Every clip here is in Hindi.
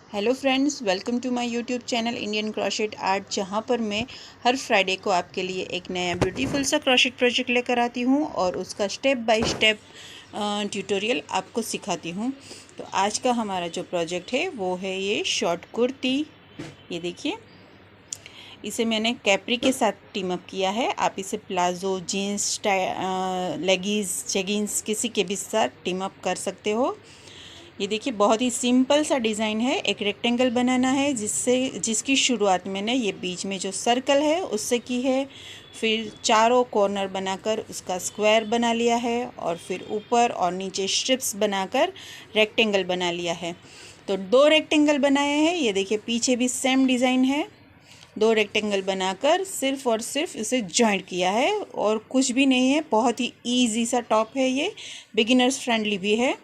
Hello friends, welcome to my YouTube channel Indian crochet art, जहां पर मैं हर फ्राइडे को आपके लिए एक नया ब्यूटीफुल सा क्रोशेट प्रोजेक्ट लेकर आती हूं और उसका स्टेप बाय स्टेप ट्यूटोरियल आपको सिखाती हूं। तो आज का हमारा जो प्रोजेक्ट है वो है ये शॉर्ट कुर्ती। ये देखिए, इसे मैंने कैप्री के साथ टीम अप किया है। आप इसे प्लाजो, जीन्स, लेगिंग्स, जेगिंग्स किसी के भी साथ टीम अप कर सकते हो। ये देखिए, बहुत ही सिंपल सा डिज़ाइन है। एक रेक्टेंगल बनाना है जिसकी शुरुआत मैंने ये बीच में जो सर्कल है उससे की है। फिर चारों कॉर्नर बनाकर उसका स्क्वायर बना लिया है और फिर ऊपर और नीचे स्ट्रिप्स बनाकर रेक्टेंगल बना लिया है। तो 2 रेक्टेंगल बनाए हैं। ये देखिए, पीछे भी सेम डिज़ाइन है। 2 रेक्टेंगल बनाकर सिर्फ और सिर्फ इसे जॉइंट किया है और कुछ भी नहीं है। बहुत ही ईजी सा टॉप है ये, बिगिनर्स फ्रेंडली भी है।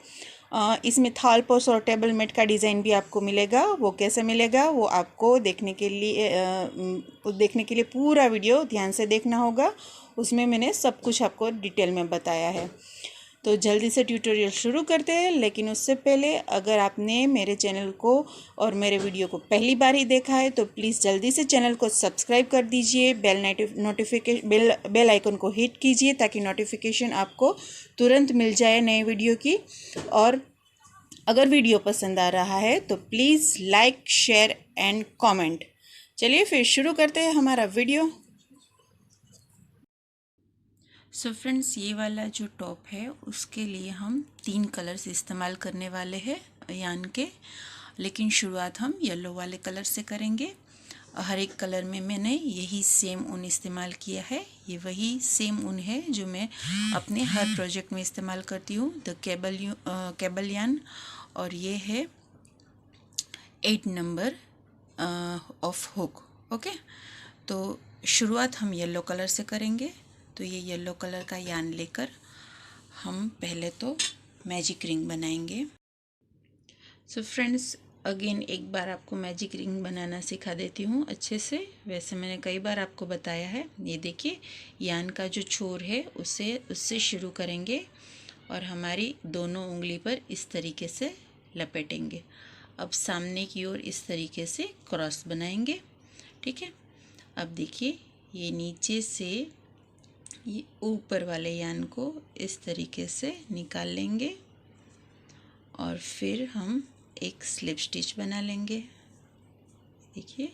इसमें थाल पोस्ट और टेबल मेट का डिज़ाइन भी आपको मिलेगा। वो कैसे मिलेगा वो आपको देखने के लिए पूरा वीडियो ध्यान से देखना होगा। उसमें मैंने सब कुछ आपको डिटेल में बताया है। तो जल्दी से ट्यूटोरियल शुरू करते हैं, लेकिन उससे पहले अगर आपने मेरे चैनल को और मेरे वीडियो को पहली बार ही देखा है तो प्लीज़ जल्दी से चैनल को सब्सक्राइब कर दीजिए। बेल आइकन को हिट कीजिए ताकि नोटिफिकेशन आपको तुरंत मिल जाए नए वीडियो की। और अगर वीडियो पसंद आ रहा है तो please like, share and comment. चलिए फिर शुरू करते हैं हमारा वीडियो। सो फ्रेंड्स, ये वाला जो टॉप है उसके लिए हम 3 कलर्स इस्तेमाल करने वाले हैं यान के, लेकिन शुरुआत हम येलो वाले कलर से करेंगे। हर एक कलर में मैंने यही सेम ऊन इस्तेमाल किया है। ये वही सेम ऊन है जो मैं अपने हर प्रोजेक्ट में इस्तेमाल करती हूँ, द केबल यान। और ये है 8 नंबर ऑफ हुक। ओके, तो शुरुआत हम येलो कलर से करेंगे। तो ये येलो कलर का यान लेकर हम पहले तो मैजिक रिंग बनाएंगे। सो फ्रेंड्स, अगेन एक बार आपको मैजिक रिंग बनाना सिखा देती हूँ अच्छे से। वैसे मैंने कई बार आपको बताया है। ये देखिए, यान का जो छोर है उससे शुरू करेंगे और हमारी दोनों उंगली पर इस तरीके से लपेटेंगे। अब सामने की ओर इस तरीके से क्रॉस बनाएंगे। ठीक है, अब देखिए, ये नीचे से ये ऊपर वाले यान को इस तरीके से निकाल लेंगे और फिर हम एक स्लिप स्टिच बना लेंगे। देखिए,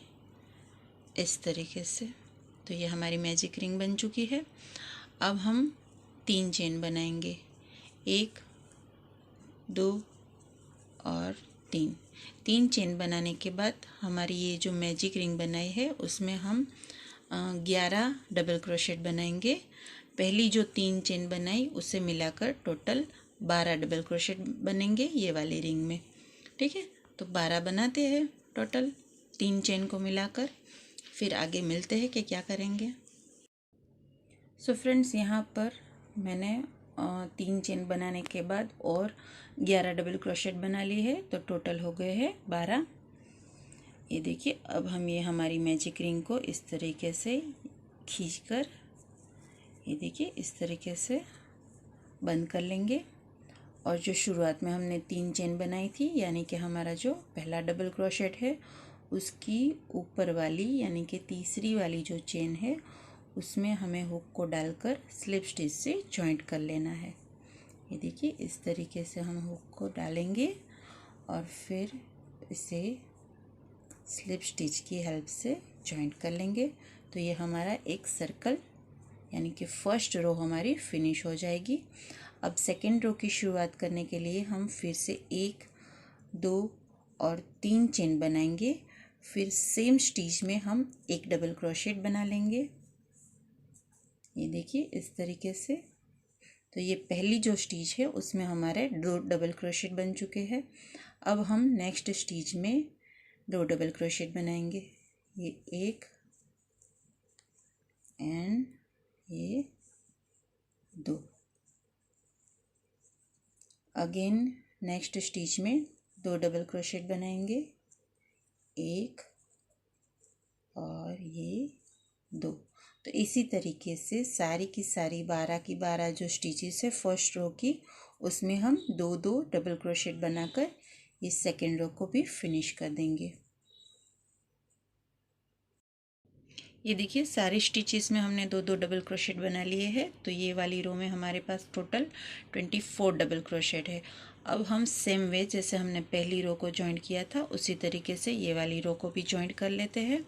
इस तरीके से। तो ये हमारी मैजिक रिंग बन चुकी है। अब हम 3 चेन बनाएंगे, 1, 2 और 3 चेन बनाने के बाद हमारी ये जो मैजिक रिंग बनाई है उसमें हम 11 डबल क्रोशेट बनाएंगे। पहली जो 3 चेन बनाई उससे मिलाकर टोटल 12 डबल क्रोशेट बनेंगे ये वाली रिंग में। ठीक है, तो 12 बनाते हैं टोटल 3 चेन को मिलाकर। फिर आगे मिलते हैं कि क्या करेंगे। सो फ्रेंड्स, यहाँ पर मैंने 3 चेन बनाने के बाद और 11 डबल क्रोशेट बना ली है, तो टोटल हो गए हैं 12। ये देखिए, अब हम ये हमारी मैजिक रिंग को इस तरीके से खींचकर, ये देखिए, इस तरीके से बंद कर लेंगे। और जो शुरुआत में हमने 3 चेन बनाई थी, यानी कि हमारा जो पहला डबल क्रोशेट है उसकी ऊपर वाली यानी कि तीसरी वाली जो चेन है उसमें हमें हुक को डालकर स्लिप स्टिच से जॉइंट कर लेना है। ये देखिए, इस तरीके से हम हुक को डालेंगे और फिर इसे स्लिप स्टिच की हेल्प से जॉइंट कर लेंगे। तो ये हमारा एक सर्कल यानी कि फर्स्ट रो हमारी फिनिश हो जाएगी। अब सेकेंड रो की शुरुआत करने के लिए हम फिर से 1, 2 और 3 चेन बनाएंगे। फिर सेम स्टिच में हम एक डबल क्रोशेट बना लेंगे। ये देखिए, इस तरीके से। तो ये पहली जो स्टिच है उसमें हमारे 2 डबल क्रोशेट बन चुके हैं। अब हम नेक्स्ट स्टिच में 2 डबल क्रोशेट बनाएंगे। ये 1 एंड ये 2। अगेन नेक्स्ट स्टिच में 2 डबल क्रोशेट बनाएंगे, 1 और ये 2। तो इसी तरीके से सारी की सारी 12 की 12 जो स्टिचेस है फर्स्ट रो की, उसमें हम 2 डबल क्रोशेट बनाकर इस सेकेंड रो को भी फिनिश कर देंगे। ये देखिए सारे स्टिचेस में हमने दो दो डबल क्रोशेट बना लिए हैं। तो ये वाली रो में हमारे पास टोटल 24 डबल क्रोशेट है। अब हम सेम वे जैसे हमने पहली रो को जॉइंट किया था उसी तरीके से ये वाली रो को भी जॉइंट कर लेते हैं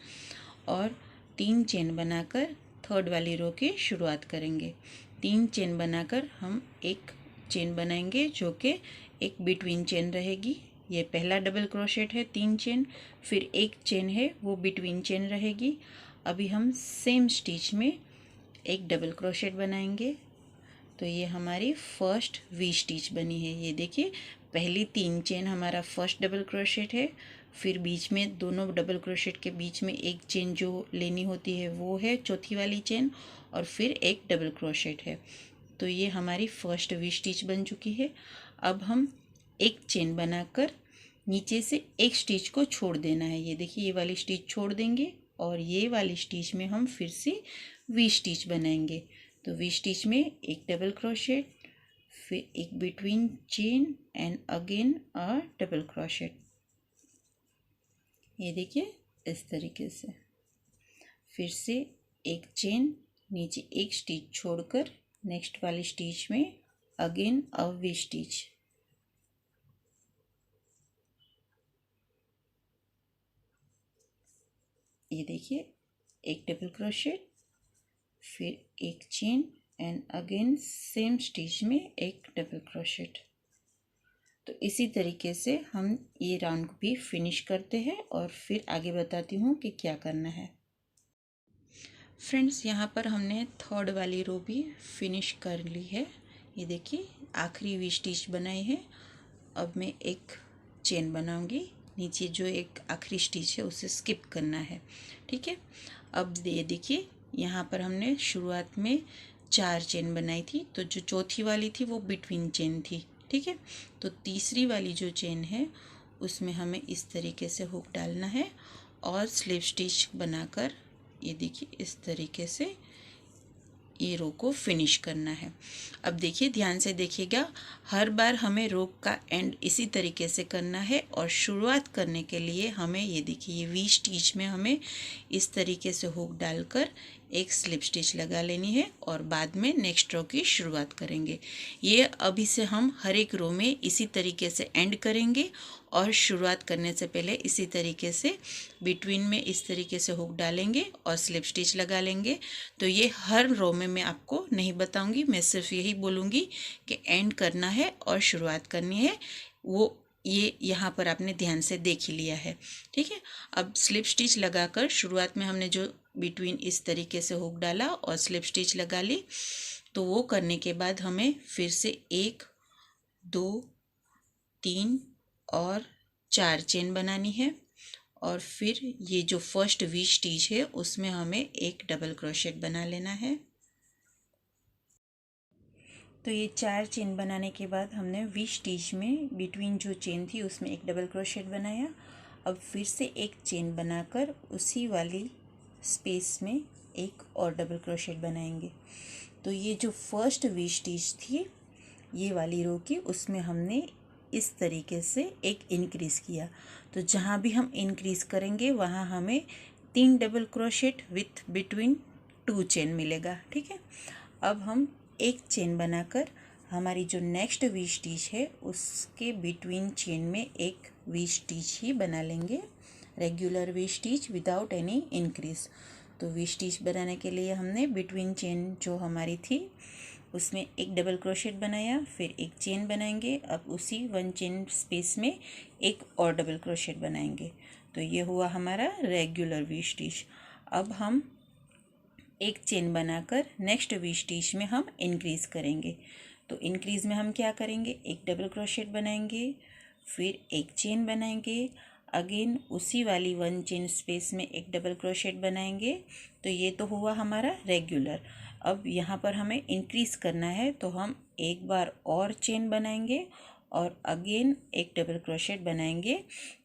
और 3 चेन बनाकर थर्ड वाली रो की शुरुआत करेंगे। 3 चेन बनाकर हम एक चेन बनाएंगे जो कि एक बिटवीन चेन रहेगी। ये पहला डबल क्रोशेट है 3 चेन, फिर एक चेन है वो बिटवीन चेन रहेगी। अभी हम सेम स्टिच में एक डबल क्रोशेट बनाएंगे। तो ये हमारी फर्स्ट वी स्टिच बनी है। ये देखिए पहली 3 चेन हमारा फर्स्ट डबल क्रोशेट है, फिर बीच में दोनों डबल क्रोशेट के बीच में एक चेन जो लेनी होती है वो है चौथी वाली चेन, और फिर एक डबल क्रोशेट है। तो ये हमारी फर्स्ट वी स्टिच बन चुकी है। अब हम एक चेन बनाकर नीचे से एक स्टिच को छोड़ देना है। ये देखिए ये वाली स्टिच छोड़ देंगे और ये वाली स्टिच में हम फिर से वी स्टिच बनाएंगे। तो वी स्टिच में एक डबल क्रोशेट, फिर एक between chain and again a double crochet. ये देखिए इस तरीके से फिर से एक चेन, नीचे एक स्टिच छोड़कर नेक्स्ट वाली स्टिच में अगेन अ वी स्टिच। ये देखिए एक डबल क्रोशेट, फिर एक chain and again same stitch में एक डबल क्रोशेट। तो इसी तरीके से हम ये राउंड को भी फिनिश करते हैं और फिर आगे बताती हूँ कि क्या करना है। फ्रेंड्स यहाँ पर हमने थर्ड वाली रो भी फिनिश कर ली है। ये देखिए आखिरी वी स्टिच बनाई है। अब मैं एक चेन बनाऊंगी, नीचे जो एक आखिरी स्टिच है उसे स्किप करना है, ठीक है। अब ये देखिए यहाँ पर हमने शुरुआत में 4 चेन बनाई थी, तो जो चौथी वाली थी वो बिटवीन चेन थी, ठीक है। तो तीसरी वाली जो चेन है उसमें हमें इस तरीके से हुक डालना है और स्लिप स्टिच बनाकर ये देखिए इस तरीके से ये रो को फिनिश करना है। अब देखिए ध्यान से देखिएगा, हर बार हमें रो का एंड इसी तरीके से करना है और शुरुआत करने के लिए हमें ये देखिए ये वी स्टिच में हमें इस तरीके से हुक डालकर एक स्लिप स्टिच लगा लेनी है और बाद में नेक्स्ट रो की शुरुआत करेंगे। ये अभी से हम हर एक रो में इसी तरीके से एंड करेंगे और शुरुआत करने से पहले इसी तरीके से बिटवीन में इस तरीके से हुक डालेंगे और स्लिप स्टिच लगा लेंगे। तो ये हर रो में मैं आपको नहीं बताऊंगी, मैं सिर्फ यही बोलूँगी कि एंड करना है और शुरुआत करनी है। वो ये यहाँ पर आपने ध्यान से देख ही लिया है, ठीक है। अब स्लिप स्टिच लगाकर शुरुआत में हमने जो बिटवीन इस तरीके से हुक डाला और स्लिप स्टिच लगा ली, तो वो करने के बाद हमें फिर से 1 2 3 और 4 चेन बनानी है और फिर ये जो फर्स्ट वी स्टिच है उसमें हमें एक डबल क्रोशेट बना लेना है। तो ये 4 चेन बनाने के बाद हमने वी स्टिच में बिटवीन जो चेन थी उसमें एक डबल क्रोशेट बनाया। अब फिर से एक चेन बनाकर उसी वाली स्पेस में एक और डबल क्रोशेट बनाएंगे। तो ये जो फर्स्ट वी स्टिच थी ये वाली रो की, उसमें हमने इस तरीके से एक इंक्रीज़ किया। तो जहाँ भी हम इंक्रीज़ करेंगे वहाँ हमें 3 double crochet width between 2 chain मिलेगा, ठीक है। अब हम एक चेन बनाकर हमारी जो नेक्स्ट वी स्टिच है उसके बिटवीन चेन में एक वी स्टिच ही बना लेंगे, regular V stitch without any increase. तो वी स्टिच बनाने के लिए हमने बिटवीन चेन जो हमारी थी उसमें एक डबल क्रोशेट बनाया, फिर एक चेन बनाएंगे। अब उसी 1 चेन स्पेस में एक और डबल क्रोशेट बनाएंगे। तो ये हुआ हमारा रेगुलर वी स्टिच। अब हम एक चेन बनाकर नेक्स्ट वी स्टिच में हम इंक्रीज़ करेंगे। तो इंक्रीज़ में हम क्या करेंगे, एक डबल क्रोशेट बनाएंगे, फिर एक चेन बनाएंगे, अगेन उसी वाली 1 चेन स्पेस में एक डबल क्रोशेट बनाएंगे। तो ये तो हुआ हमारा रेगुलर। अब यहाँ पर हमें इंक्रीज़ करना है तो हम एक बार और चेन बनाएंगे और अगेन एक डबल क्रोशेट बनाएंगे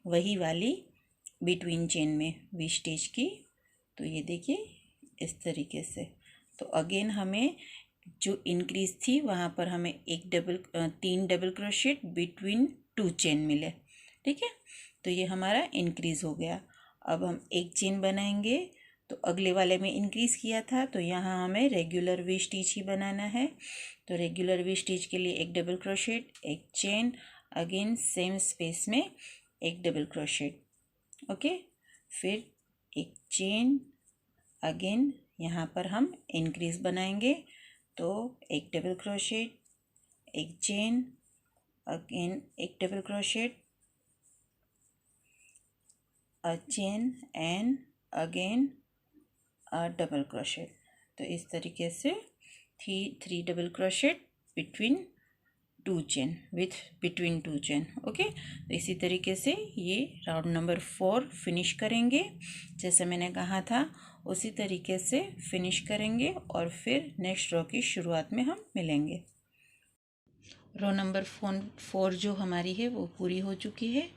वही वाली बिटवीन चेन में वी स्टिच की। तो ये देखिए इस तरीके से। तो अगेन हमें जो इंक्रीज थी वहाँ पर हमें 3 डबल क्रोशेट बिटवीन 2 चेन मिले, ठीक है। तो ये हमारा इंक्रीज हो गया। अब हम एक चेन बनाएंगे। तो अगले वाले में इंक्रीज किया था तो यहाँ हमें रेगुलर वी स्टिच ही बनाना है। तो रेगुलर वी स्टिच के लिए एक डबल क्रोशेट, एक चेन, अगेन सेम स्पेस में एक डबल क्रोशेट, ओके। फिर एक चेन, अगेन यहाँ पर हम इंक्रीज बनाएंगे। तो एक डबल क्रोशेट, एक चेन, अगेन एक double crochet, a chain and again a double crochet. तो इस तरीके से three double crochet between two chain between two chain, okay. तो इसी तरीके से ये राउंड नंबर 4 फिनिश करेंगे। जैसे मैंने कहा था उसी तरीके से फिनिश करेंगे और फिर नेक्स्ट रो की शुरुआत में हम मिलेंगे। रो नंबर 4 जो हमारी है वो पूरी हो चुकी है।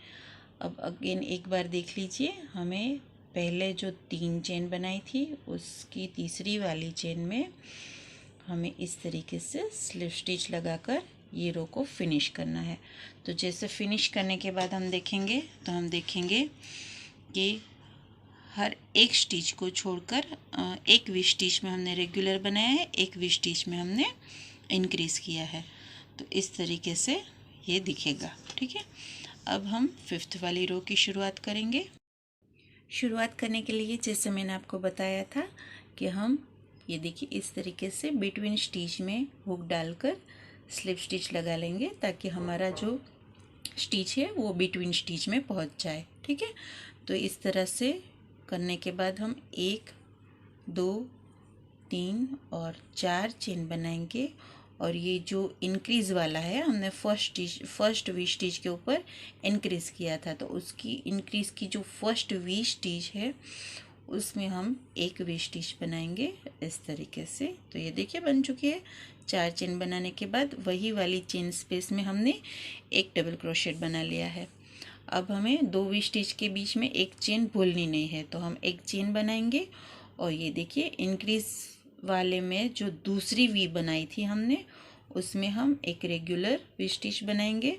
अब अगेन एक बार देख लीजिए, हमें पहले जो 3 चेन बनाई थी उसकी तीसरी वाली चेन में हमें इस तरीके से स्लिप स्टिच लगाकर ये रो को फिनिश करना है। तो जैसे फिनिश करने के बाद हम देखेंगे कि हर एक स्टिच को छोड़कर एक वी स्टिच में हमने रेगुलर बनाया है, एक वी स्टिच में हमने इंक्रीज़ किया है। तो इस तरीके से ये दिखेगा, ठीक है। अब हम 5th वाली रो की शुरुआत करेंगे। शुरुआत करने के लिए जैसे मैंने आपको बताया था कि हम ये देखिए इस तरीके से बिटवीन स्टिच में हुक डालकर स्लिप स्टिच लगा लेंगे ताकि हमारा जो स्टिच है वो बिटवीन स्टिच में पहुंच जाए, ठीक है। तो इस तरह से करने के बाद हम 1, 2, 3 और 4 चेन बनाएंगे। और ये जो इंक्रीज़ वाला है हमने फर्स्ट वी स्टिच के ऊपर इंक्रीज़ किया था, तो उसकी इंक्रीज़ की जो फर्स्ट वी स्टिच है उसमें हम एक वी स्टिच बनाएंगे इस तरीके से। तो ये देखिए बन चुकी है। 4 चेन बनाने के बाद वही वाली चेन स्पेस में हमने एक डबल क्रोशेट बना लिया है। अब हमें 2 वी स्टिच के बीच में एक चेन भूलनी नहीं है, तो हम एक चेन बनाएंगे। और ये देखिए इंक्रीज़ वाले में जो दूसरी वी बनाई थी हमने उसमें हम एक रेगुलर वी स्टिच बनाएंगे।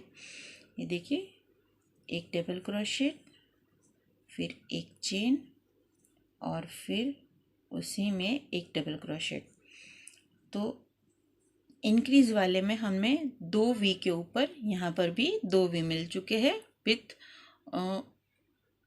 ये देखिए एक डबल क्रोशेट, फिर एक चेन और फिर उसी में एक डबल क्रोशेट। तो इंक्रीज़ वाले में हमें 2 वी के ऊपर यहाँ पर भी 2 वी मिल चुके हैं विथ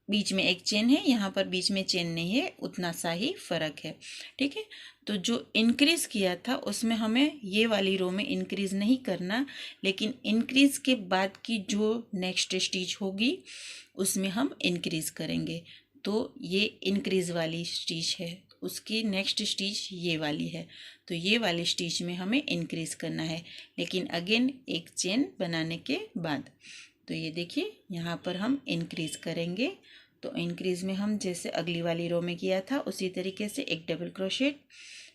बीच में एक चेन है, यहाँ पर बीच में चेन नहीं है, उतना सा ही फ़र्क है, ठीक है। तो जो इंक्रीज़ किया था उसमें हमें ये वाली रो में इंक्रीज़ नहीं करना, लेकिन इंक्रीज़ के बाद की जो नेक्स्ट स्टिच होगी उसमें हम इंक्रीज़ करेंगे। तो ये इंक्रीज़ वाली स्टिच है, उसकी नेक्स्ट स्टिच ये वाली है, तो ये वाली स्टिच में हमें इंक्रीज़ करना है, लेकिन अगेन एक चेन बनाने के बाद। तो ये देखिए यहाँ पर हम इंक्रीज़ करेंगे। तो इंक्रीज़ में हम जैसे अगली वाली रो में किया था उसी तरीके से एक डबल क्रोशेट,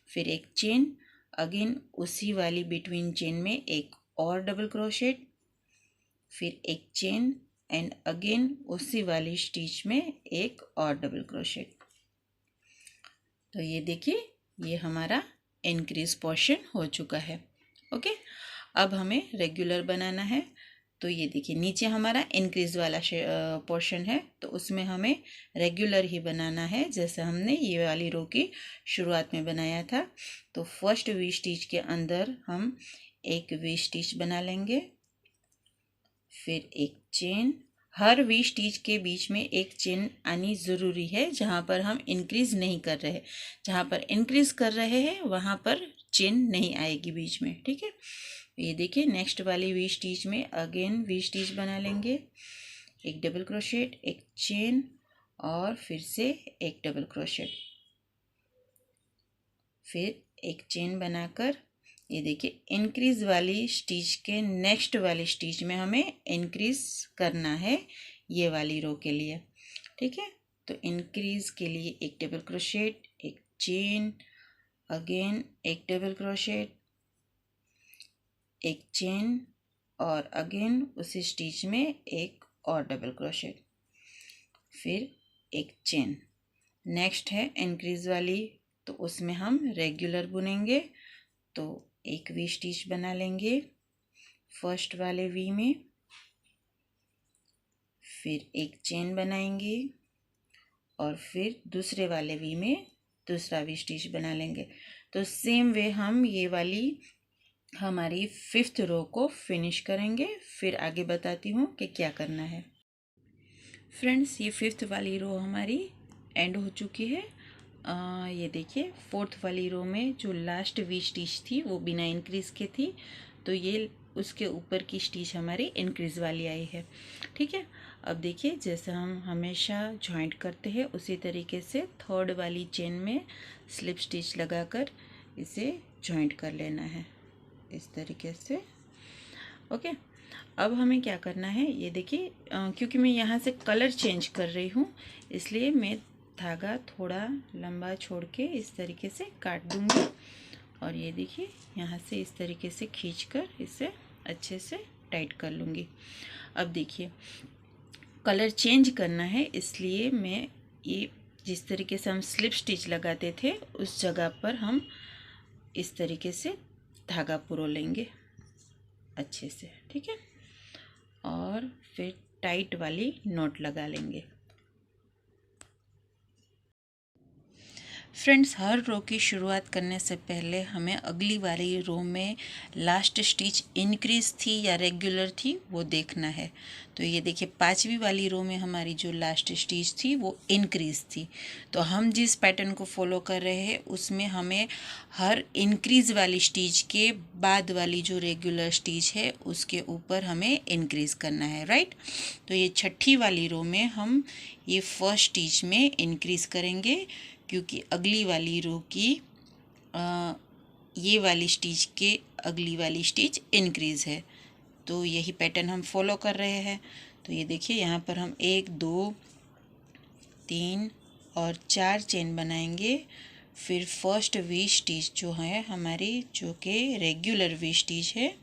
फिर एक चेन, अगेन उसी वाली बिटवीन चेन में एक और डबल क्रोशेट, फिर एक चेन एंड अगेन उसी वाली स्टिच में एक और डबल क्रोशेट। तो ये देखिए ये हमारा इंक्रीज पोर्शन हो चुका है, ओके। अब हमें रेगुलर बनाना है। तो ये देखिए नीचे हमारा इंक्रीज वाला पोर्शन है, तो उसमें हमें रेगुलर ही बनाना है जैसे हमने ये वाली रो की शुरुआत में बनाया था। तो फर्स्ट वी स्टिच के अंदर हम एक वी स्टिच बना लेंगे, फिर एक चेन। हर वी स्टिच के बीच में एक चेन आनी ज़रूरी है जहाँ पर हम इंक्रीज़ नहीं कर रहे हैं। जहाँ पर इंक्रीज़ कर रहे हैं वहाँ पर चेन नहीं आएगी बीच में, ठीक है। ये देखिए नेक्स्ट वाली वी स्टिच में अगेन वी स्टिच बना लेंगे, एक डबल क्रोशेट, एक चेन और फिर से एक डबल क्रोशेट, फिर एक चेन बनाकर ये देखिए इंक्रीज़ वाली स्टिच के नेक्स्ट वाली स्टिच में हमें इंक्रीज़ करना है ये वाली रो के लिए, ठीक है। तो इंक्रीज़ के लिए एक डबल क्रोशेट, एक चेन, अगेन एक डबल क्रोशेट, एक चेन और अगेन उसी स्टिच में एक और डबल क्रोशेट, फिर एक चेन। नेक्स्ट है इंक्रीज़ वाली, तो उसमें हम रेगुलर बुनेंगे। तो एक वी स्टिच बना लेंगे फर्स्ट वाले वी में, फिर एक चेन बनाएंगे और फिर दूसरे वाले वी में दूसरा वी स्टिच बना लेंगे। तो सेम वे हम ये वाली हमारी 5th रो को फिनिश करेंगे। फिर आगे बताती हूँ कि क्या करना है। फ्रेंड्स, ये 5th वाली रो हमारी एंड हो चुकी है। ये देखिए 4th वाली रो में जो लास्ट वी स्टिच थी वो बिना इंक्रीज के थी, तो ये उसके ऊपर की स्टिच हमारी इंक्रीज वाली आई है। ठीक है, अब देखिए जैसे हम हमेशा जॉइंट करते हैं उसी तरीके से 3rd वाली चेन में स्लिप स्टिच लगाकर इसे जॉइंट कर लेना है इस तरीके से। ओके, अब हमें क्या करना है, ये देखिए क्योंकि मैं यहाँ से कलर चेंज कर रही हूँ इसलिए मैं धागा थोड़ा लंबा छोड़ के इस तरीके से काट दूँगी और ये देखिए यहाँ से इस तरीके से खींचकर इसे अच्छे से टाइट कर लूँगी। अब देखिए कलर चेंज करना है इसलिए मैं ये जिस तरीके से हम स्लिप स्टिच लगाते थे उस जगह पर हम इस तरीके से धागा पुरो लेंगे अच्छे से। ठीक है, और फिर टाइट वाली नॉट लगा लेंगे। फ्रेंड्स, हर रो की शुरुआत करने से पहले हमें अगली वाली रो में लास्ट स्टिच इंक्रीज थी या रेगुलर थी वो देखना है। तो ये देखिए 5वीं वाली रो में हमारी जो लास्ट स्टिच थी वो इंक्रीज थी। तो हम जिस पैटर्न को फॉलो कर रहे हैं उसमें हमें हर इंक्रीज वाली स्टिच के बाद वाली जो रेगुलर स्टिच है उसके ऊपर हमें इंक्रीज करना है, राइट। तो ये 6ठी वाली रो में हम ये फर्स्ट स्टिच में इंक्रीज करेंगे क्योंकि अगली वाली रो की ये वाली स्टिच के अगली वाली स्टिच इंक्रीज है। तो यही पैटर्न हम फॉलो कर रहे हैं। तो ये देखिए यहाँ पर हम 1 2 3 और 4 चेन बनाएंगे। फिर फर्स्ट वी स्टिच जो है हमारी जो कि रेगुलर वी स्टिच है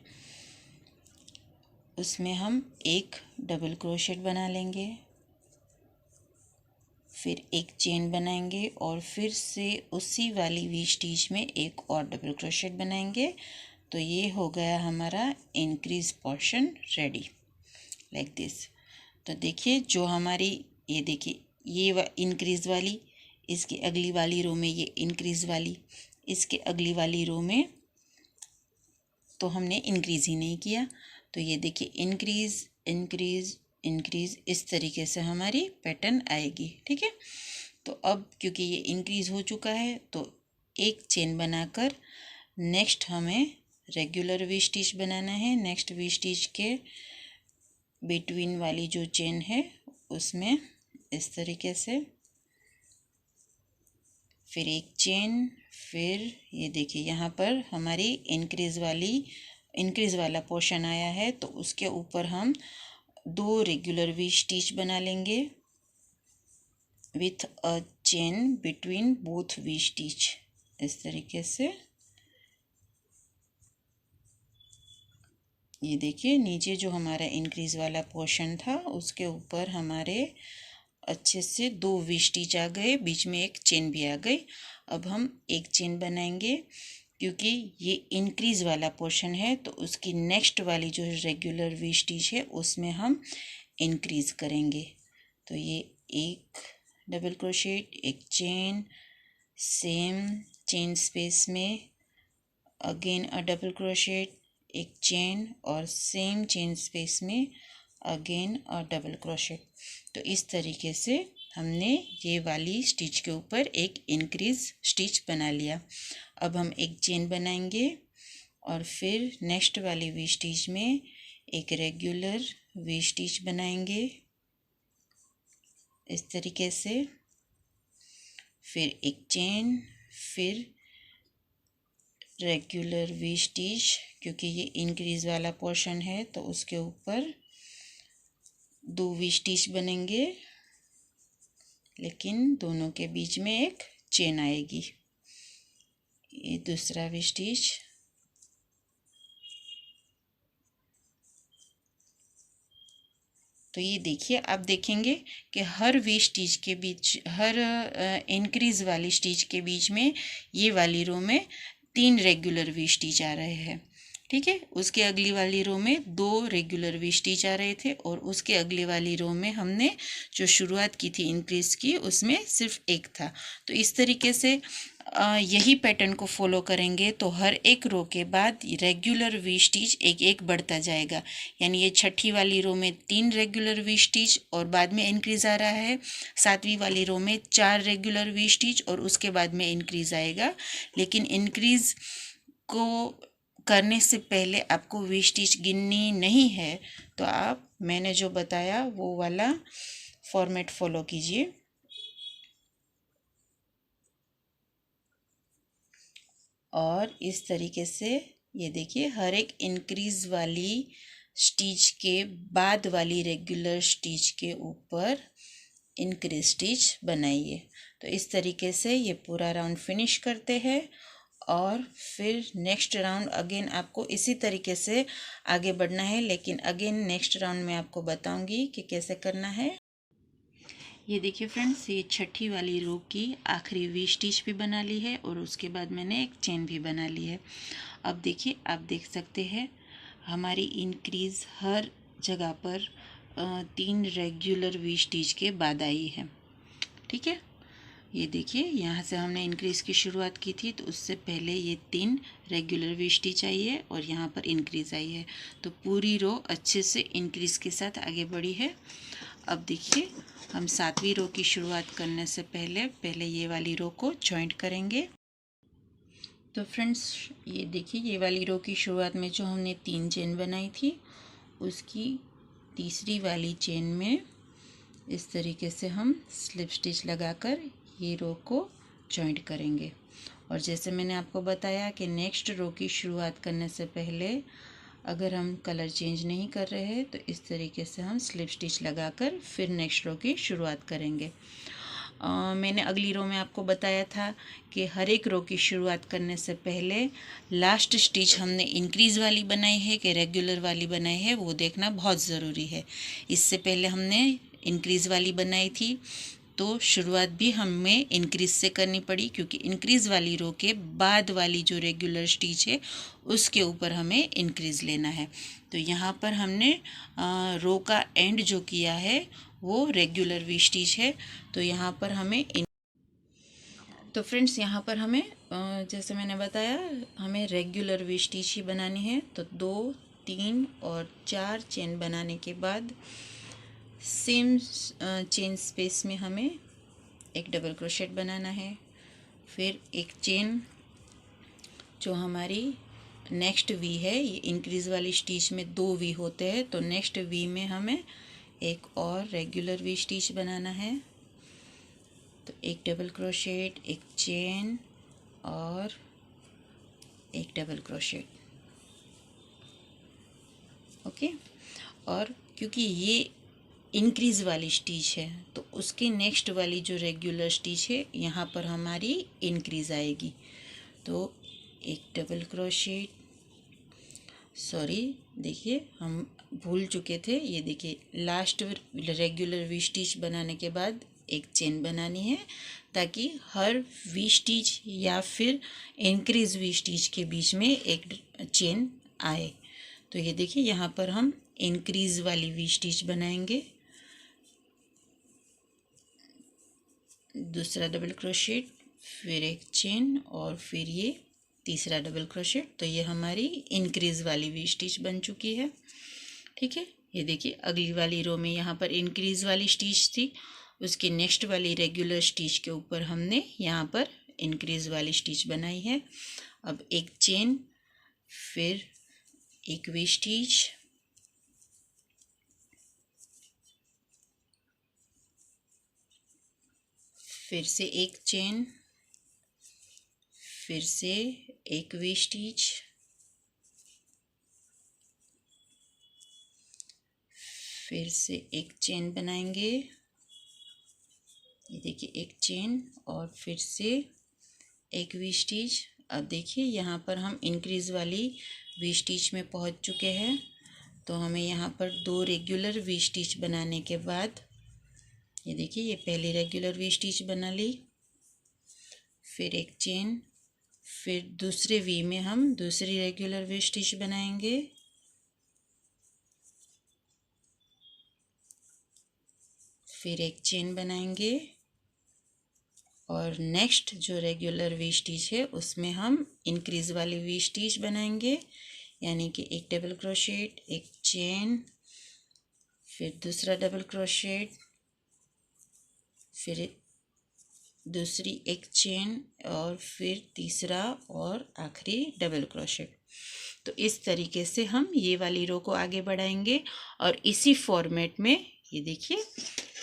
उसमें हम एक डबल क्रोशेट बना लेंगे, फिर एक चेन बनाएंगे और फिर से उसी वाली वी स्टिच में एक और डबल क्रोशेट बनाएंगे। तो ये हो गया हमारा increase portion ready, like this. तो देखिए जो हमारी ये देखिए ये इंक्रीज वाली, इसकी अगली वाली रो में ये इंक्रीज वाली, इसके अगली वाली रो में तो हमने इंक्रीज ही नहीं किया। तो ये देखिए इंक्रीज इंक्रीज इंक्रीज इस तरीके से हमारी पैटर्न आएगी। ठीक है, तो अब क्योंकि ये इंक्रीज हो चुका है तो एक चेन बनाकर नेक्स्ट हमें रेगुलर वी स्टिच बनाना है। नेक्स्ट वी स्टिच के बिटवीन वाली जो चेन है उसमें इस तरीके से फिर एक चेन, फिर ये देखिए यहाँ पर हमारी इंक्रीज वाला पोर्शन आया है तो उसके ऊपर हम 2 रेगुलर वी स्टिच बना लेंगे with a chain between both V stitch इस तरीके से। ये देखिए नीचे जो हमारा इंक्रीज वाला पोर्शन था उसके ऊपर हमारे अच्छे से 2 वी स्टिच आ गए, बीच में एक चेन भी आ गई। अब हम एक चेन बनाएंगे क्योंकि ये इंक्रीज वाला पोर्शन है तो उसकी नेक्स्ट वाली जो रेगुलर वी स्टिच है उसमें हम इंक्रीज करेंगे। तो ये एक डबल क्रोशेट, एक चेन, सेम चेन स्पेस में अगेन अ डबल क्रोशेट, एक चेन और सेम चेन स्पेस में अगेन अ डबल क्रोशेट। तो इस तरीके से हमने ये वाली स्टिच के ऊपर एक इंक्रीज स्टिच बना लिया। अब हम एक चेन बनाएंगे और फिर नेक्स्ट वाली वी स्टिच में एक रेगुलर वी स्टिच बनाएंगे इस तरीके से, फिर एक चेन, फिर रेगुलर वी स्टिच क्योंकि ये इंक्रीज वाला पोर्शन है तो उसके ऊपर 2 वी स्टिच बनेंगे लेकिन दोनों के बीच में एक चेन आएगी। ये दूसरा वी स्टिच, तो ये देखिए आप देखेंगे कि हर वी स्टिच के बीच, हर इंक्रीज वाली स्टिच के बीच में ये वाली रो में 3 रेगुलर वी स्टिच आ रहे हैं। ठीक है। उसके अगली वाली रो में 2 रेगुलर वी स्टिच आ रहे थे और उसके अगली वाली रो में हमने जो शुरुआत की थी इंक्रीज की उसमें सिर्फ एक था। तो इस तरीके से यही पैटर्न को फॉलो करेंगे तो हर एक रो के बाद रेगुलर वी स्टिच एक एक बढ़ता जाएगा। यानी ये छठी वाली रो में 3 रेगुलर वी स्टिच और बाद में इंक्रीज आ रहा है। 7वीं वाली रो में 4 रेगुलर वी स्टिच और उसके बाद में इंक्रीज आएगा। लेकिन इंक्रीज को करने से पहले आपको वी स्टिच गिननी नहीं है, तो आप मैंने जो बताया वो वाला फॉर्मेट फॉलो कीजिए। और इस तरीके से ये देखिए हर एक इंक्रीज वाली स्टिच के बाद वाली रेगुलर स्टिच के ऊपर इंक्रीज स्टिच बनाइए। तो इस तरीके से ये पूरा राउंड फिनिश करते हैं और फिर नेक्स्ट राउंड अगेन आपको इसी तरीके से आगे बढ़ना है। लेकिन अगेन नेक्स्ट राउंड में आपको बताऊंगी कि कैसे करना है। ये देखिए फ्रेंड्स, ये छठी वाली रो की आखिरी वी स्टिच भी बना ली है और उसके बाद मैंने एक चेन भी बना ली है। अब देखिए, आप देख सकते हैं हमारी इंक्रीज हर जगह पर 3 रेगुलर वी स्टिच के बाद आई है। ठीक है, ये देखिए यहाँ से हमने इंक्रीज की शुरुआत की थी तो उससे पहले ये 3 रेगुलर वी स्टिच आई है और यहाँ पर इंक्रीज आई है। तो पूरी रो अच्छे से इंक्रीज के साथ आगे बढ़ी है। अब देखिए, हम 7वीं रो की शुरुआत करने से पहले ये वाली रो को जॉइंट करेंगे। तो फ्रेंड्स, ये देखिए ये वाली रो की शुरुआत में जो हमने 3 चेन बनाई थी उसकी तीसरी वाली चेन में इस तरीके से हम स्लिप स्टिच लगाकर ये रो को जॉइंट करेंगे। और जैसे मैंने आपको बताया कि नेक्स्ट रो की शुरुआत करने से पहले अगर हम कलर चेंज नहीं कर रहे हैं तो इस तरीके से हम स्लिप स्टिच लगाकर फिर नेक्स्ट रो की शुरुआत करेंगे। मैंने अगली रो में आपको बताया था कि हर एक रो की शुरुआत करने से पहले लास्ट स्टिच हमने इंक्रीज वाली बनाई है कि रेगुलर वाली बनाई है वो देखना बहुत ज़रूरी है। इससे पहले हमने इंक्रीज वाली बनाई थी तो शुरुआत भी हमें इंक्रीज से करनी पड़ी क्योंकि इंक्रीज वाली रो के बाद वाली जो रेगुलर स्टिच है उसके ऊपर हमें इंक्रीज लेना है। तो यहाँ पर हमने रो का एंड जो किया है वो रेगुलर वी स्टिच है। तो यहाँ पर हमें तो फ्रेंड्स यहाँ पर हमें जैसे मैंने बताया हमें रेगुलर वी स्टिच ही बनानी है। तो 2, 3 और 4 चेन बनाने के बाद सेम चेन स्पेस में हमें एक डबल क्रोशेट बनाना है। फिर एक चेन जो हमारी नेक्स्ट वी है, ये इंक्रीज वाली स्टिच में 2 वी होते हैं तो नेक्स्ट वी में हमें एक और रेगुलर वी स्टिच बनाना है। तो एक डबल क्रोशेट, एक चेन और एक डबल क्रोशेट। ओके, और क्योंकि ये इंक्रीज वाली स्टिच है तो उसके नेक्स्ट वाली जो रेगुलर स्टिच है यहाँ पर हमारी इंक्रीज आएगी। तो एक डबल क्रोशेट, सॉरी देखिए हम भूल चुके थे, ये देखिए लास्ट रेगुलर वी स्टिच बनाने के बाद एक चेन बनानी है ताकि हर वी स्टिच या फिर इंक्रीज वी स्टिच के बीच में एक चेन आए। तो ये देखिए यहाँ पर हम इंक्रीज वाली वी स्टिच बनाएंगे, दूसरा डबल क्रोशेट, फिर एक चेन और फिर ये तीसरा डबल क्रोशेट। तो ये हमारी इंक्रीज वाली वी स्टिच बन चुकी है। ठीक है, ये देखिए अगली वाली रो में यहाँ पर इंक्रीज वाली स्टिच थी, उसकी नेक्स्ट वाली रेगुलर स्टिच के ऊपर हमने यहाँ पर इंक्रीज वाली स्टिच बनाई है। अब एक चेन, फिर एक वी स्टिच, फिर से एक चेन, फिर से एक वी स्टिच, फिर से एक चेन बनाएंगे, ये देखिए एक चेन और फिर से एक वी स्टिच। अब देखिए यहाँ पर हम इंक्रीज वाली वी स्टिच में पहुँच चुके हैं। तो हमें यहाँ पर 2 रेगुलर वी स्टिच बनाने के बाद ये देखिए ये पहली रेगुलर वी स्टिच बना ली, फिर एक चेन, फिर दूसरे वी में हम दूसरी रेगुलर वी स्टिच बनाएंगे। फिर एक चेन बनाएंगे और नेक्स्ट जो रेगुलर वी स्टिच है उसमें हम इंक्रीज वाली वी स्टिच बनाएंगे, यानी कि एक डबल क्रोशेट, एक चेन, फिर दूसरा डबल क्रोशेट, फिर दूसरी एक चेन और फिर तीसरा और आखिरी डबल क्रोशेट। तो इस तरीके से हम ये वाली रो को आगे बढ़ाएंगे और इसी फॉर्मेट में, ये देखिए,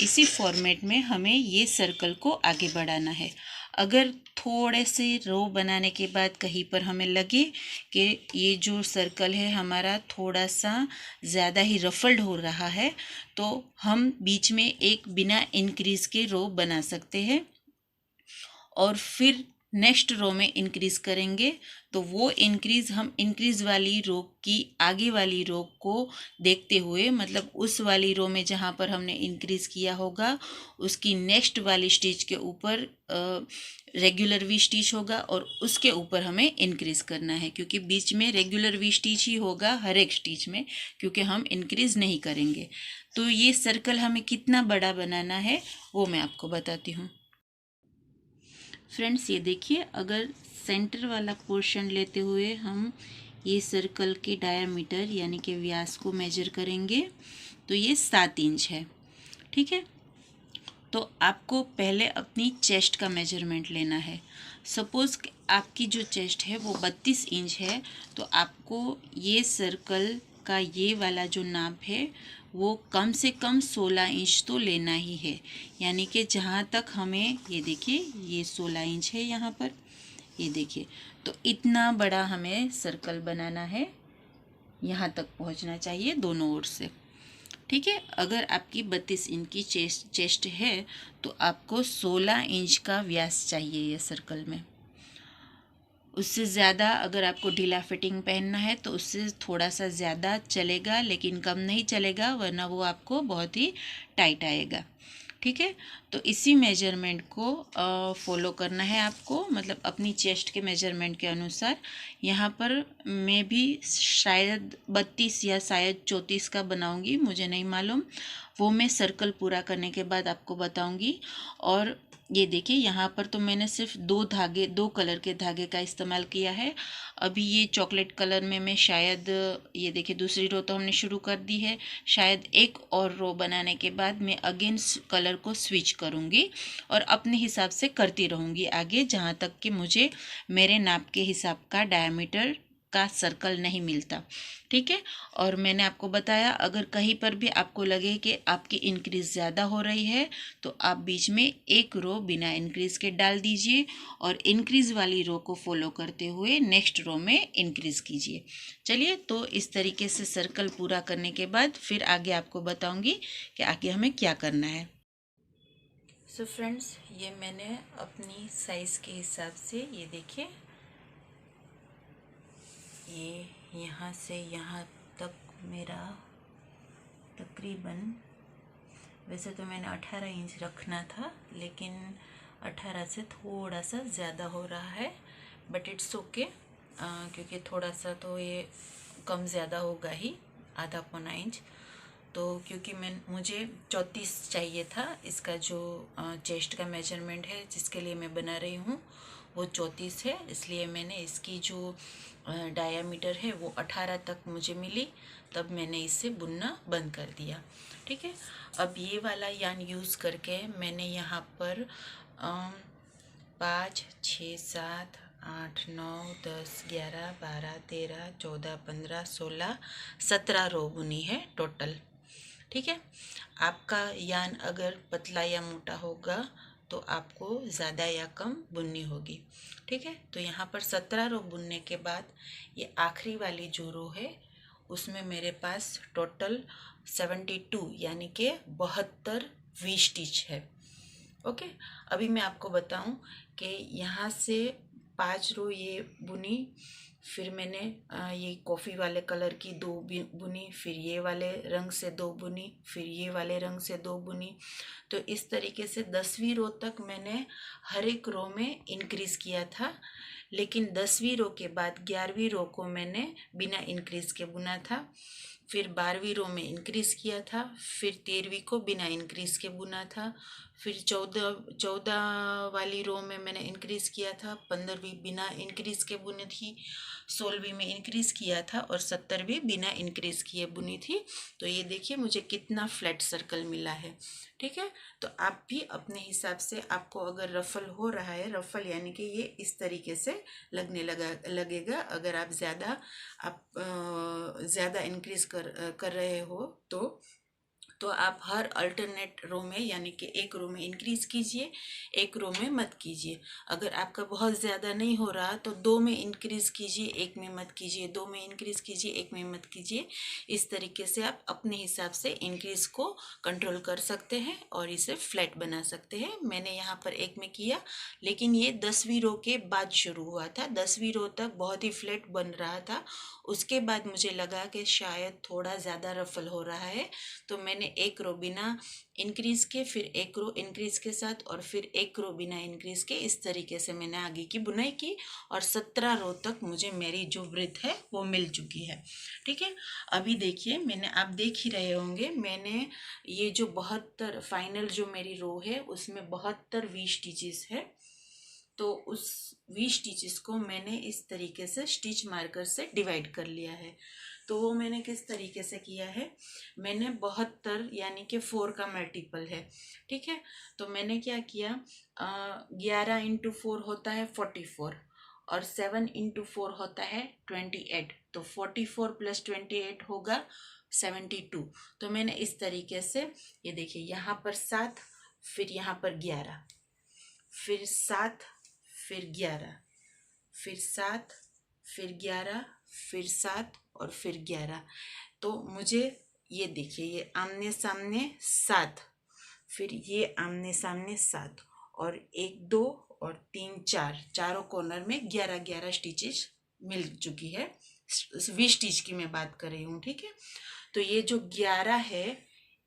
इसी फॉर्मेट में हमें ये सर्कल को आगे बढ़ाना है। अगर थोड़े से रो बनाने के बाद कहीं पर हमें लगे कि ये जो सर्कल है हमारा थोड़ा सा ज़्यादा ही रफल्ड हो रहा है, तो हम बीच में एक बिना इंक्रीज के रो बना सकते हैं और फिर नेक्स्ट रो में इंक्रीज करेंगे। तो वो इंक्रीज हम इंक्रीज वाली रो की आगे वाली रो को देखते हुए, मतलब उस वाली रो में जहाँ पर हमने इंक्रीज किया होगा उसकी नेक्स्ट वाली स्टिच के ऊपर रेगुलर वी स्टिच होगा और उसके ऊपर हमें इंक्रीज करना है, क्योंकि बीच में रेगुलर वी स्टिच ही होगा हर एक स्टिच में, क्योंकि हम इंक्रीज नहीं करेंगे। तो ये सर्कल हमें कितना बड़ा बनाना है वो मैं आपको बताती हूँ। फ्रेंड्स ये देखिए, अगर सेंटर वाला पोर्शन लेते हुए हम ये सर्कल के डायामीटर यानी कि व्यास को मेजर करेंगे तो ये 7 इंच है। ठीक है, तो आपको पहले अपनी चेस्ट का मेजरमेंट लेना है। सपोज़ आपकी जो चेस्ट है वो 32 इंच है, तो आपको ये सर्कल का ये वाला जो नाप है वो कम से कम 16 इंच तो लेना ही है। यानी कि जहाँ तक हमें, ये देखिए ये 16 इंच है यहाँ पर, ये देखिए, तो इतना बड़ा हमें सर्कल बनाना है, यहाँ तक पहुँचना चाहिए दोनों ओर से। ठीक है, अगर आपकी 32 इंच की चेस्ट है तो आपको 16 इंच का व्यास चाहिए ये सर्कल में। उससे ज़्यादा अगर आपको ढीला फिटिंग पहनना है तो उससे थोड़ा सा ज़्यादा चलेगा, लेकिन कम नहीं चलेगा, वरना वो आपको बहुत ही टाइट आएगा। ठीक है, तो इसी मेजरमेंट को फॉलो करना है आपको, मतलब अपनी चेस्ट के मेजरमेंट के अनुसार। यहाँ पर मैं भी शायद 32 या शायद 34 का बनाऊंगी, मुझे नहीं मालूम, वो मैं सर्कल पूरा करने के बाद आपको बताऊंगी। और ये देखिए यहाँ पर तो मैंने सिर्फ दो कलर के धागे का इस्तेमाल किया है। अभी ये चॉकलेट कलर में मैं शायद, ये देखिए दूसरी रो तो हमने शुरू कर दी है, शायद एक और रो बनाने के बाद मैं अगेन कलर को स्विच करूँगी और अपने हिसाब से करती रहूँगी आगे, जहाँ तक कि मुझे मेरे नाप के हिसाब का डायमीटर का सर्कल नहीं मिलता। ठीक है, और मैंने आपको बताया अगर कहीं पर भी आपको लगे कि आपकी इंक्रीज ज़्यादा हो रही है तो आप बीच में एक रो बिना इंक्रीज के डाल दीजिए और इंक्रीज वाली रो को फॉलो करते हुए नेक्स्ट रो में इंक्रीज कीजिए। चलिए, तो इस तरीके से सर्कल पूरा करने के बाद फिर आगे आपको बताऊंगी कि आगे हमें क्या करना है। सो फ्रेंड्स, ये मैंने अपनी साइज़ के हिसाब से, ये देखिए, ये यहाँ से यहाँ तक मेरा तकरीबन, वैसे तो मैंने 18 इंच रखना था, लेकिन 18 से थोड़ा सा ज़्यादा हो रहा है, बट इट्स ओके, क्योंकि थोड़ा सा तो ये कम ज़्यादा होगा ही, आधा पौना इंच। तो क्योंकि मुझे 34 चाहिए था, इसका जो चेस्ट का मेजरमेंट है जिसके लिए मैं बना रही हूँ वो 34 है, इसलिए मैंने इसकी जो डायामीटर है वो 18 तक मुझे मिली, तब मैंने इसे बुनना बंद कर दिया। ठीक है, अब ये वाला यान यूज़ करके मैंने यहाँ पर 5, 6, 7, 8, 9, 10, 11, 12, 13, 14, 15, 16, 17 रो बुनी है टोटल। ठीक है, आपका यान अगर पतला या मोटा होगा तो आपको ज़्यादा या कम बुननी होगी। ठीक है, तो यहाँ पर 17 रो बुनने के बाद ये आखिरी वाली जो रो है उसमें मेरे पास टोटल 72 यानी कि 72 वी स्टिच है। ओके, अभी मैं आपको बताऊं कि यहाँ से 5 रो ये बुनी, फिर मैंने ये कॉफ़ी वाले कलर की 2 बुनी, फिर ये वाले रंग से 2 बुनी, फिर ये वाले रंग से 2 बुनी। तो इस तरीके से 10वीं रो तक मैंने हर एक रो में इंक्रीज़ किया था, लेकिन 10वीं रो के बाद 11वीं रो को मैंने बिना इंक्रीज़ के बुना था। फिर 12वीं रो में इंक्रीज़ किया था, फिर 13वीं को बिना इंक्रीज़ के बुना था, फिर 14 वाली रो में मैंने इंक्रीज़ किया था, 15वीं बिना इंक्रीज़ के बुनी थी, 16वीं में इंक्रीज़ किया था और 17वीं बिना इंक्रीज़ किए बुनी थी। तो ये देखिए मुझे कितना फ्लैट सर्कल मिला है। ठीक है, तो आप भी अपने हिसाब से, आपको अगर रफल हो रहा है, रफल यानी कि ये इस तरीके से लगेगा। अगर आप ज़्यादा इंक्रीज कर रहे हो तो आप हर अल्टरनेट रो में, यानी कि एक रो में इंक्रीज कीजिए, एक रो में मत कीजिए। अगर आपका बहुत ज़्यादा नहीं हो रहा तो 2 में इंक्रीज कीजिए, एक में मत कीजिए, 2 में इंक्रीज कीजिए, एक में मत कीजिए। इस तरीके से आप अपने हिसाब से इंक्रीज को कंट्रोल कर सकते हैं और इसे फ्लैट बना सकते हैं। मैंने यहाँ पर एक में किया, लेकिन ये 10वीं रो के बाद शुरू हुआ था। 10वीं रो तक बहुत ही फ्लैट बन रहा था। उसके बाद मुझे लगा कि शायद थोड़ा ज़्यादा रफल हो रहा है, तो मैंने एक रो बिना इंक्रीज के, फिर एक रो इंक्रीज के साथ, और फिर एक रो बिना इंक्रीज के, इस तरीके से मैंने आगे की बुनाई की और 17 रो तक मुझे मेरी जो वृत्त है वो मिल चुकी है। ठीक है, अभी देखिए, मैंने, आप देख ही रहे होंगे, मैंने ये जो 72 फाइनल जो मेरी रो है उसमें 72 वी स्टिचेस है। तो उस वी स्टिचेस को मैंने इस तरीके से स्टिच मार्कर से डिवाइड कर लिया है। तो वो मैंने किस तरीके से किया है, मैंने 72 यानी कि 4 का मल्टीपल है। ठीक है, तो मैंने क्या किया, 11 इंटू 4 होता है 44 और 7 इंटू 4 होता है 28। तो 44 प्लस 28 होगा 72। तो मैंने इस तरीके से, ये देखिए, यहाँ पर 7, फिर यहाँ पर 11, फिर 7, फिर 11, फिर 7, फिर 11, फिर 7 और फिर 11। तो मुझे ये देखिए, ये आमने सामने 7, फिर ये आमने सामने 7 और 1 2 और 3 4, चारों कॉर्नर में 11 स्टिचेस मिल चुकी है। वी स्टिच की मैं बात कर रही हूँ। ठीक है, तो ये जो 11 है,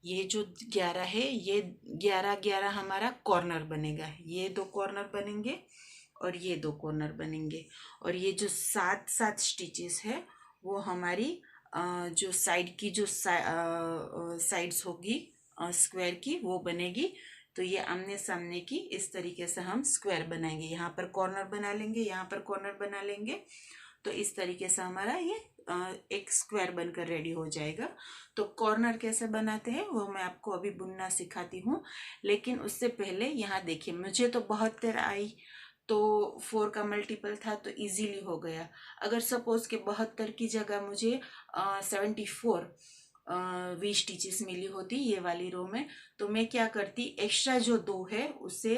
ये जो 11 है, ये 11 हमारा कॉर्नर बनेगा। ये 2 कॉर्नर बनेंगे और ये 2 कॉर्नर बनेंगे, और ये जो 7 स्टिचेस है वो हमारी जो साइड की जो साइड्स होगी स्क्वायर की, वो बनेगी। तो ये आमने सामने की इस तरीके से हम स्क्वायर बनाएंगे। यहाँ पर कॉर्नर बना लेंगे, यहाँ पर कॉर्नर बना लेंगे। तो इस तरीके से हमारा ये एक स्क्वायर बनकर रेडी हो जाएगा। तो कॉर्नर कैसे बनाते हैं वो मैं आपको अभी बुनना सिखाती हूँ, लेकिन उससे पहले यहाँ देखिए, मुझे तो 72 आई, तो 4 का मल्टीपल था तो इजीली हो गया। अगर सपोज के 72 की जगह मुझे 74 वी स्टिचेस मिली होती ये वाली रो में, तो मैं क्या करती, एक्स्ट्रा जो 2 है उसे,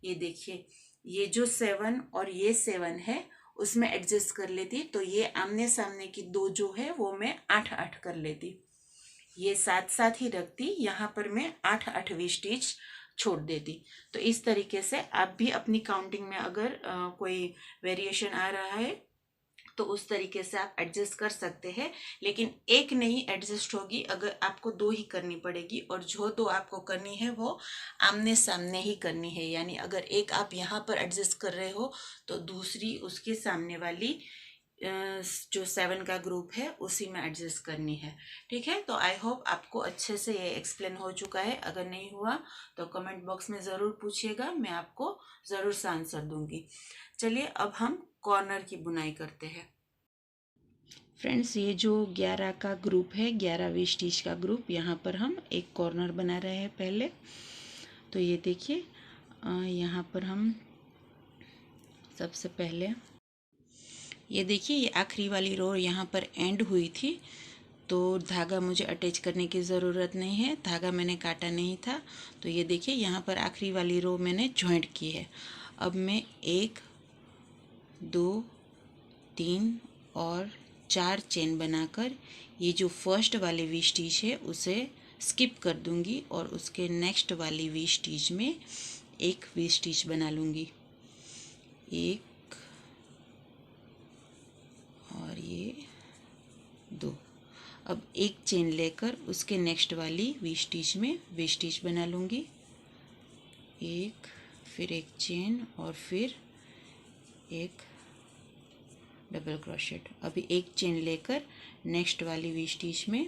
ये देखिए, ये जो 7 और ये 7 है उसमें एडजस्ट कर लेती। तो ये आमने सामने की 2 जो है वो मैं 8 कर लेती, ये साथ ही रखती, यहाँ पर मैं 8 स्टिच छोड़ देती। तो इस तरीके से आप भी अपनी काउंटिंग में अगर कोई वेरिएशन आ रहा है तो उस तरीके से आप एडजस्ट कर सकते हैं, लेकिन एक नहीं एडजस्ट होगी, अगर आपको 2 ही करनी पड़ेगी, और जो 2 आपको करनी है वो आमने सामने ही करनी है। यानी अगर एक आप यहाँ पर एडजस्ट कर रहे हो तो दूसरी उसके सामने वाली जो 7 का ग्रुप है उसी में एडजस्ट करनी है। ठीक है, तो आई होप आपको अच्छे से ये एक्सप्लेन हो चुका है। अगर नहीं हुआ तो कमेंट बॉक्स में ज़रूर पूछिएगा, मैं आपको ज़रूर से आंसर दूंगी। चलिए अब हम कॉर्नर की बुनाई करते हैं। फ्रेंड्स, ये जो 11 का ग्रुप है, 11वीं स्टिच का ग्रुप, यहाँ पर हम एक कॉर्नर बना रहे हैं पहले। तो ये देखिए, यहाँ पर हम सबसे पहले, ये देखिए, ये आखिरी वाली रो यहाँ पर एंड हुई थी, तो धागा मुझे अटैच करने की ज़रूरत नहीं है, धागा मैंने काटा नहीं था। तो ये देखिए, यहाँ पर आखिरी वाली रो मैंने जॉइंट की है। अब मैं 1 2 3 और 4 चेन बनाकर ये जो फर्स्ट वाली वी स्टिच है उसे स्किप कर दूंगी और उसके नेक्स्ट वाली वी स्टिच में एक वी स्टिच बना लूँगी। 1 2। अब एक चेन लेकर उसके नेक्स्ट वाली वी स्टिच में वी स्टिच बना लूँगी, एक, फिर एक चेन और फिर एक डबल क्रोशेट। अभी एक चेन लेकर नेक्स्ट वाली वी स्टिच में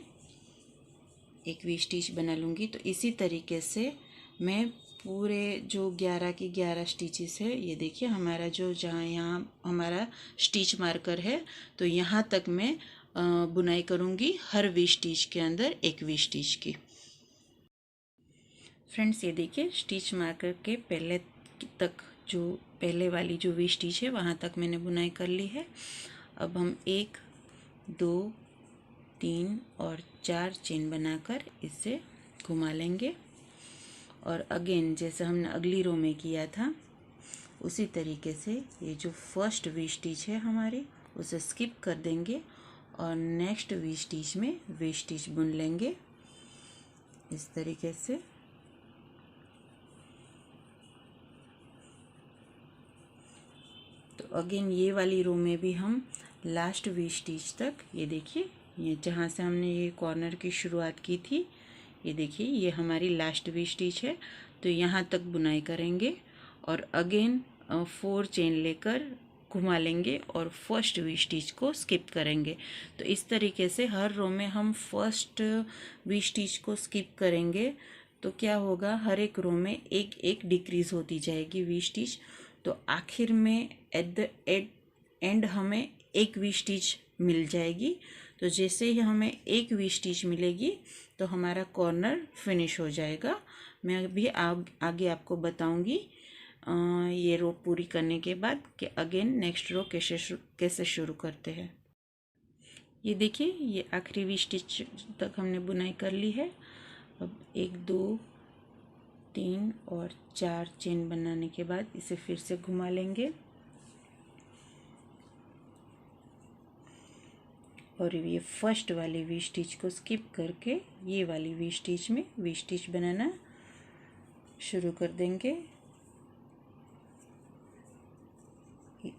एक वी स्टिच बना लूँगी। तो इसी तरीके से मैं पूरे जो 11 की 11 स्टिचेस है, ये देखिए हमारा जो जहाँ यहाँ हमारा स्टिच मार्कर है, तो यहाँ तक मैं बुनाई करूँगी हर वी स्टिच के अंदर एक वी स्टिच की। फ्रेंड्स ये देखिए स्टिच मार्कर के पहले तक जो पहले वाली जो वी स्टिच है वहाँ तक मैंने बुनाई कर ली है। अब हम 1 2 3 और 4 चेन बनाकर इसे घुमा लेंगे और अगेन जैसे हमने अगली रो में किया था उसी तरीके से ये जो फर्स्ट वी स्टिच है हमारी उसे स्किप कर देंगे और नेक्स्ट वी स्टिच में वी स्टिच बुन लेंगे इस तरीके से। तो अगेन ये वाली रो में भी हम लास्ट वी स्टिच तक, ये देखिए ये जहाँ से हमने ये कॉर्नर की शुरुआत की थी, ये देखिए ये हमारी लास्ट वी स्टिच है, तो यहाँ तक बुनाई करेंगे और अगेन 4 चेन लेकर घुमा लेंगे और फर्स्ट वी स्टिच को स्किप करेंगे। तो इस तरीके से हर रो में हम फर्स्ट वी स्टिच को स्किप करेंगे तो क्या होगा, हर एक रो में एक एक डिक्रीज होती जाएगी वी स्टिच। तो आखिर में एट द एंड हमें एक वी स्टिच मिल जाएगी। तो जैसे ही हमें एक वी स्टिच मिलेगी तो हमारा कॉर्नर फिनिश हो जाएगा। मैं अभी आगे आपको बताऊंगी ये रो पूरी करने के बाद कि अगेन नेक्स्ट रो कैसे शुरू करते हैं। ये देखिए ये आखिरी वी स्टिच तक हमने बुनाई कर ली है। अब 1 2 3 और 4 चेन बनाने के बाद इसे फिर से घुमा लेंगे और ये फर्स्ट वाली वी स्टिच को स्किप करके ये वाली वी स्टिच में वी स्टिच बनाना शुरू कर देंगे।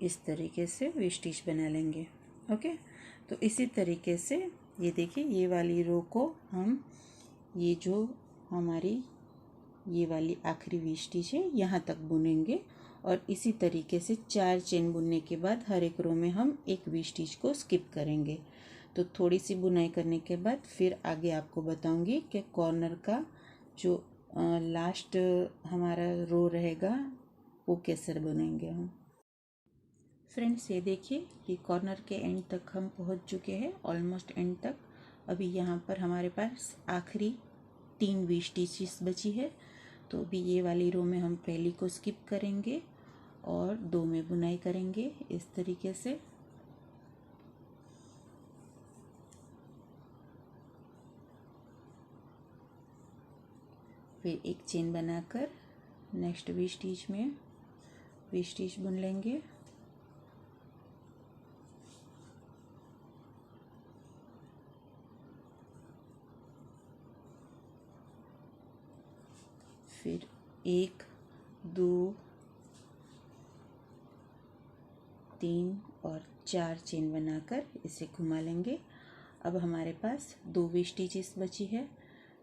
इस तरीके से वी स्टिच बना लेंगे। ओके, तो इसी तरीके से ये देखिए ये वाली रो को हम ये जो हमारी ये वाली आखिरी वी स्टिच है यहाँ तक बुनेंगे और इसी तरीके से 4 चेन बुनने के बाद हर एक रो में हम एक वी स्टिच को स्किप करेंगे। तो थोड़ी सी बुनाई करने के बाद फिर आगे आपको बताऊंगी कि कॉर्नर का जो लास्ट हमारा रो रहेगा वो कैसे बुनेंगे हम। फ्रेंड्स ये देखिए ये कॉर्नर के एंड तक हम पहुंच चुके हैं, ऑलमोस्ट एंड तक। अभी यहाँ पर हमारे पास आखिरी 3 वी स्टिचेस बची है। तो अभी ये वाली रो में हम पहली को स्किप करेंगे और 2 में बुनाई करेंगे इस तरीके से। फिर एक चेन बनाकर नेक्स्ट वी स्टिच में वी स्टिच बुन लेंगे। फिर 1 2 3 और 4 चेन बनाकर इसे घुमा लेंगे। अब हमारे पास 2 वी स्टिचेस बची है,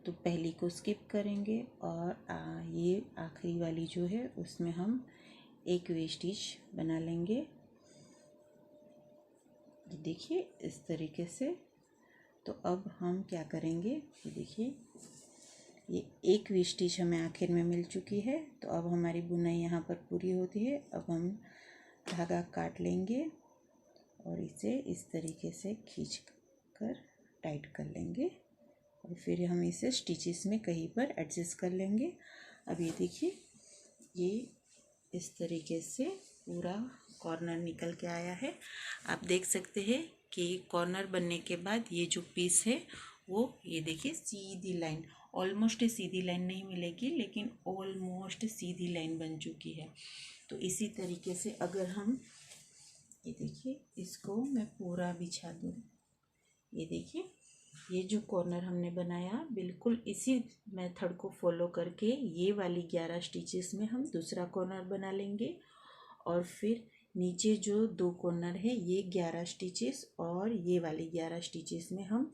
तो पहली को स्किप करेंगे और ये आखिरी वाली जो है उसमें हम एक वी स्टिच बना लेंगे। ये देखिए इस तरीके से। तो अब हम क्या करेंगे, ये देखिए ये एक वी स्टिच हमें आखिर में मिल चुकी है। तो अब हमारी बुनाई यहाँ पर पूरी होती है। अब हम धागा काट लेंगे और इसे इस तरीके से खींच कर टाइट कर लेंगे और फिर हम इसे स्टिचेस में कहीं पर एडजस्ट कर लेंगे। अब ये देखिए ये इस तरीके से पूरा कॉर्नर निकल के आया है। आप देख सकते हैं कि कॉर्नर बनने के बाद ये जो पीस है वो ये देखिए सीधी लाइन, ऑलमोस्ट सीधी लाइन नहीं मिलेगी लेकिन ऑलमोस्ट सीधी लाइन बन चुकी है। तो इसी तरीके से अगर हम ये देखिए इसको मैं पूरा बिछा दूँ, ये देखिए ये जो कॉर्नर हमने बनाया बिल्कुल इसी मेथड को फॉलो करके ये वाली 11 स्टिचेस में हम दूसरा कॉर्नर बना लेंगे और फिर नीचे जो 2 कॉर्नर है ये 11 स्टिचेस और ये वाले 11 स्टिचेस में हम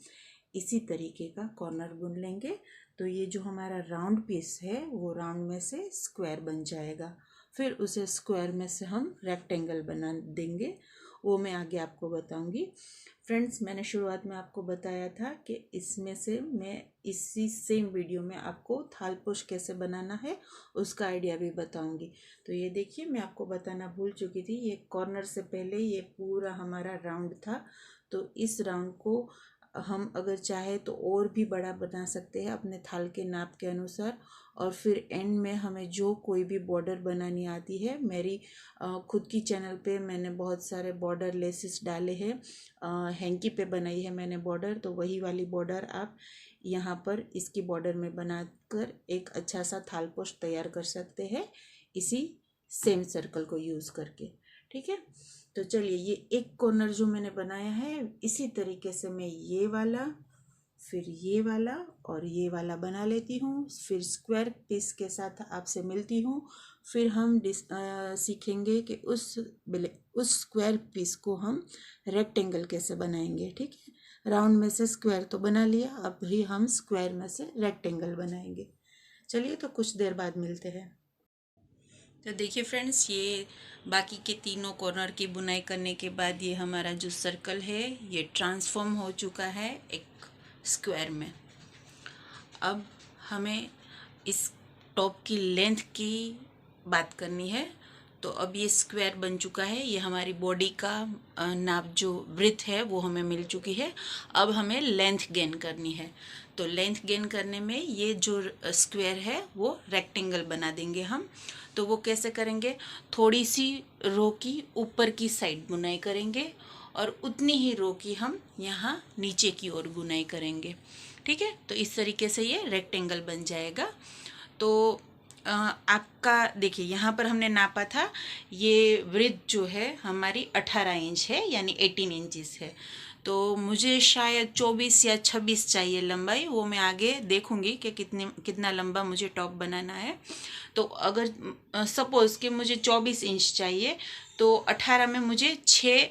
इसी तरीके का कॉर्नर बुन लेंगे। तो ये जो हमारा राउंड पीस है वो राउंड में से स्क्वायर बन जाएगा। फिर उसे स्क्वायर में से हम रेक्टेंगल बना देंगे, वो मैं आगे आपको बताऊंगी। फ्रेंड्स, मैंने शुरुआत में आपको बताया था कि इसमें से मैं इसी सेम वीडियो में आपको थालपोश कैसे बनाना है उसका आइडिया भी बताऊंगी। तो ये देखिए, मैं आपको बताना भूल चुकी थी, ये कॉर्नर से पहले ये पूरा हमारा राउंड था। तो इस राउंड को हम अगर चाहे तो और भी बड़ा बना सकते हैं अपने थाल के नाप के अनुसार। और फिर एंड में हमें जो कोई भी बॉर्डर बनानी आती है, मेरी खुद की चैनल पे मैंने बहुत सारे बॉर्डर लेसेस डाले हैं, हैंकी पे बनाई है मैंने बॉर्डर, तो वही वाली बॉर्डर आप यहाँ पर इसकी बॉर्डर में बनाकर एक अच्छा सा थालपोश तैयार कर सकते हैं इसी सेम सर्कल को यूज़ करके। ठीक है, तो चलिए ये एक कॉर्नर जो मैंने बनाया है इसी तरीके से मैं ये वाला, फिर ये वाला और ये वाला बना लेती हूँ। फिर स्क्वायर पीस के साथ आपसे मिलती हूँ। फिर हम सीखेंगे कि उस स्क्वायर पीस को हम रेक्टेंगल कैसे बनाएंगे। ठीक है, राउंड में से स्क्वायर तो बना लिया, अब भी हम स्क्वायर में से रेक्टेंगल बनाएंगे। चलिए, तो कुछ देर बाद मिलते हैं। तो देखिए फ्रेंड्स, ये बाकी के तीनों कॉर्नर की बुनाई करने के बाद ये हमारा जो सर्कल है ये ट्रांसफॉर्म हो चुका है एक स्क्वायर में। अब हमें इस टॉप की लेंथ की बात करनी है। तो अब ये स्क्वायर बन चुका है, ये हमारी बॉडी का नाप जो ब्रेथ है वो हमें मिल चुकी है। अब हमें लेंथ गेन करनी है। तो लेंथ गेन करने में ये जो स्क्वायर है वो रेक्टेंगल बना देंगे हम। तो वो कैसे करेंगे, थोड़ी सी रो की ऊपर की साइड बुनाई करेंगे और उतनी ही रो की हम यहाँ नीचे की ओर बुनाई करेंगे। ठीक है, तो इस तरीके से ये रेक्टेंगल बन जाएगा। तो आपका देखिए यहाँ पर हमने नापा था, ये ब्रेथ जो है हमारी 18 इंच है, यानी 18 इंचेस है। तो मुझे शायद 24 या 26 चाहिए लंबाई, वो मैं आगे देखूंगी कि कितना लंबा मुझे टॉप बनाना है। तो अगर सपोज़ कि मुझे 24 इंच चाहिए तो 18 में मुझे 6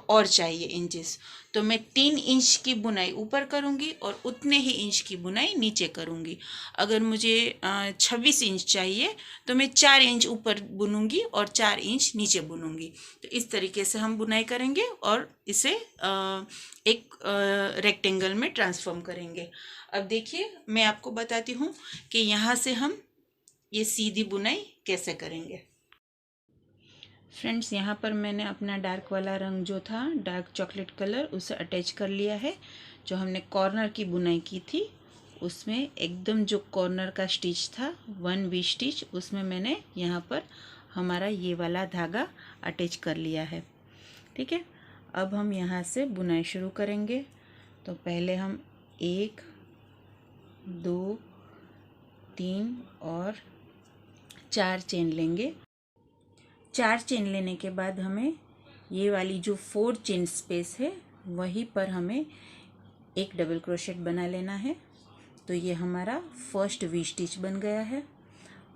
और चाहिए इंचेस। तो मैं 3 इंच की बुनाई ऊपर करूंगी और उतने ही इंच की बुनाई नीचे करूंगी। अगर मुझे 26 इंच चाहिए तो मैं 4 इंच ऊपर बुनूंगी और 4 इंच नीचे बुनूंगी। तो इस तरीके से हम बुनाई करेंगे और इसे एक रेक्टेंगल में ट्रांसफॉर्म करेंगे। अब देखिए, मैं आपको बताती हूँ कि यहाँ से हम ये सीधी बुनाई कैसे करेंगे। फ्रेंड्स, यहाँ पर मैंने अपना डार्क वाला रंग जो था, डार्क चॉकलेट कलर, उसे अटैच कर लिया है। जो हमने कॉर्नर की बुनाई की थी उसमें एकदम जो कॉर्नर का स्टिच था 1 वी स्टिच, उसमें मैंने यहाँ पर हमारा ये वाला धागा अटैच कर लिया है। ठीक है, अब हम यहाँ से बुनाई शुरू करेंगे। तो पहले हम 1 2 3 और 4 चेन लेंगे। 4 चेन लेने के बाद हमें ये वाली जो 4 चेन स्पेस है वहीं पर हमें एक डबल क्रोशेट बना लेना है। तो ये हमारा फर्स्ट वी स्टिच बन गया है।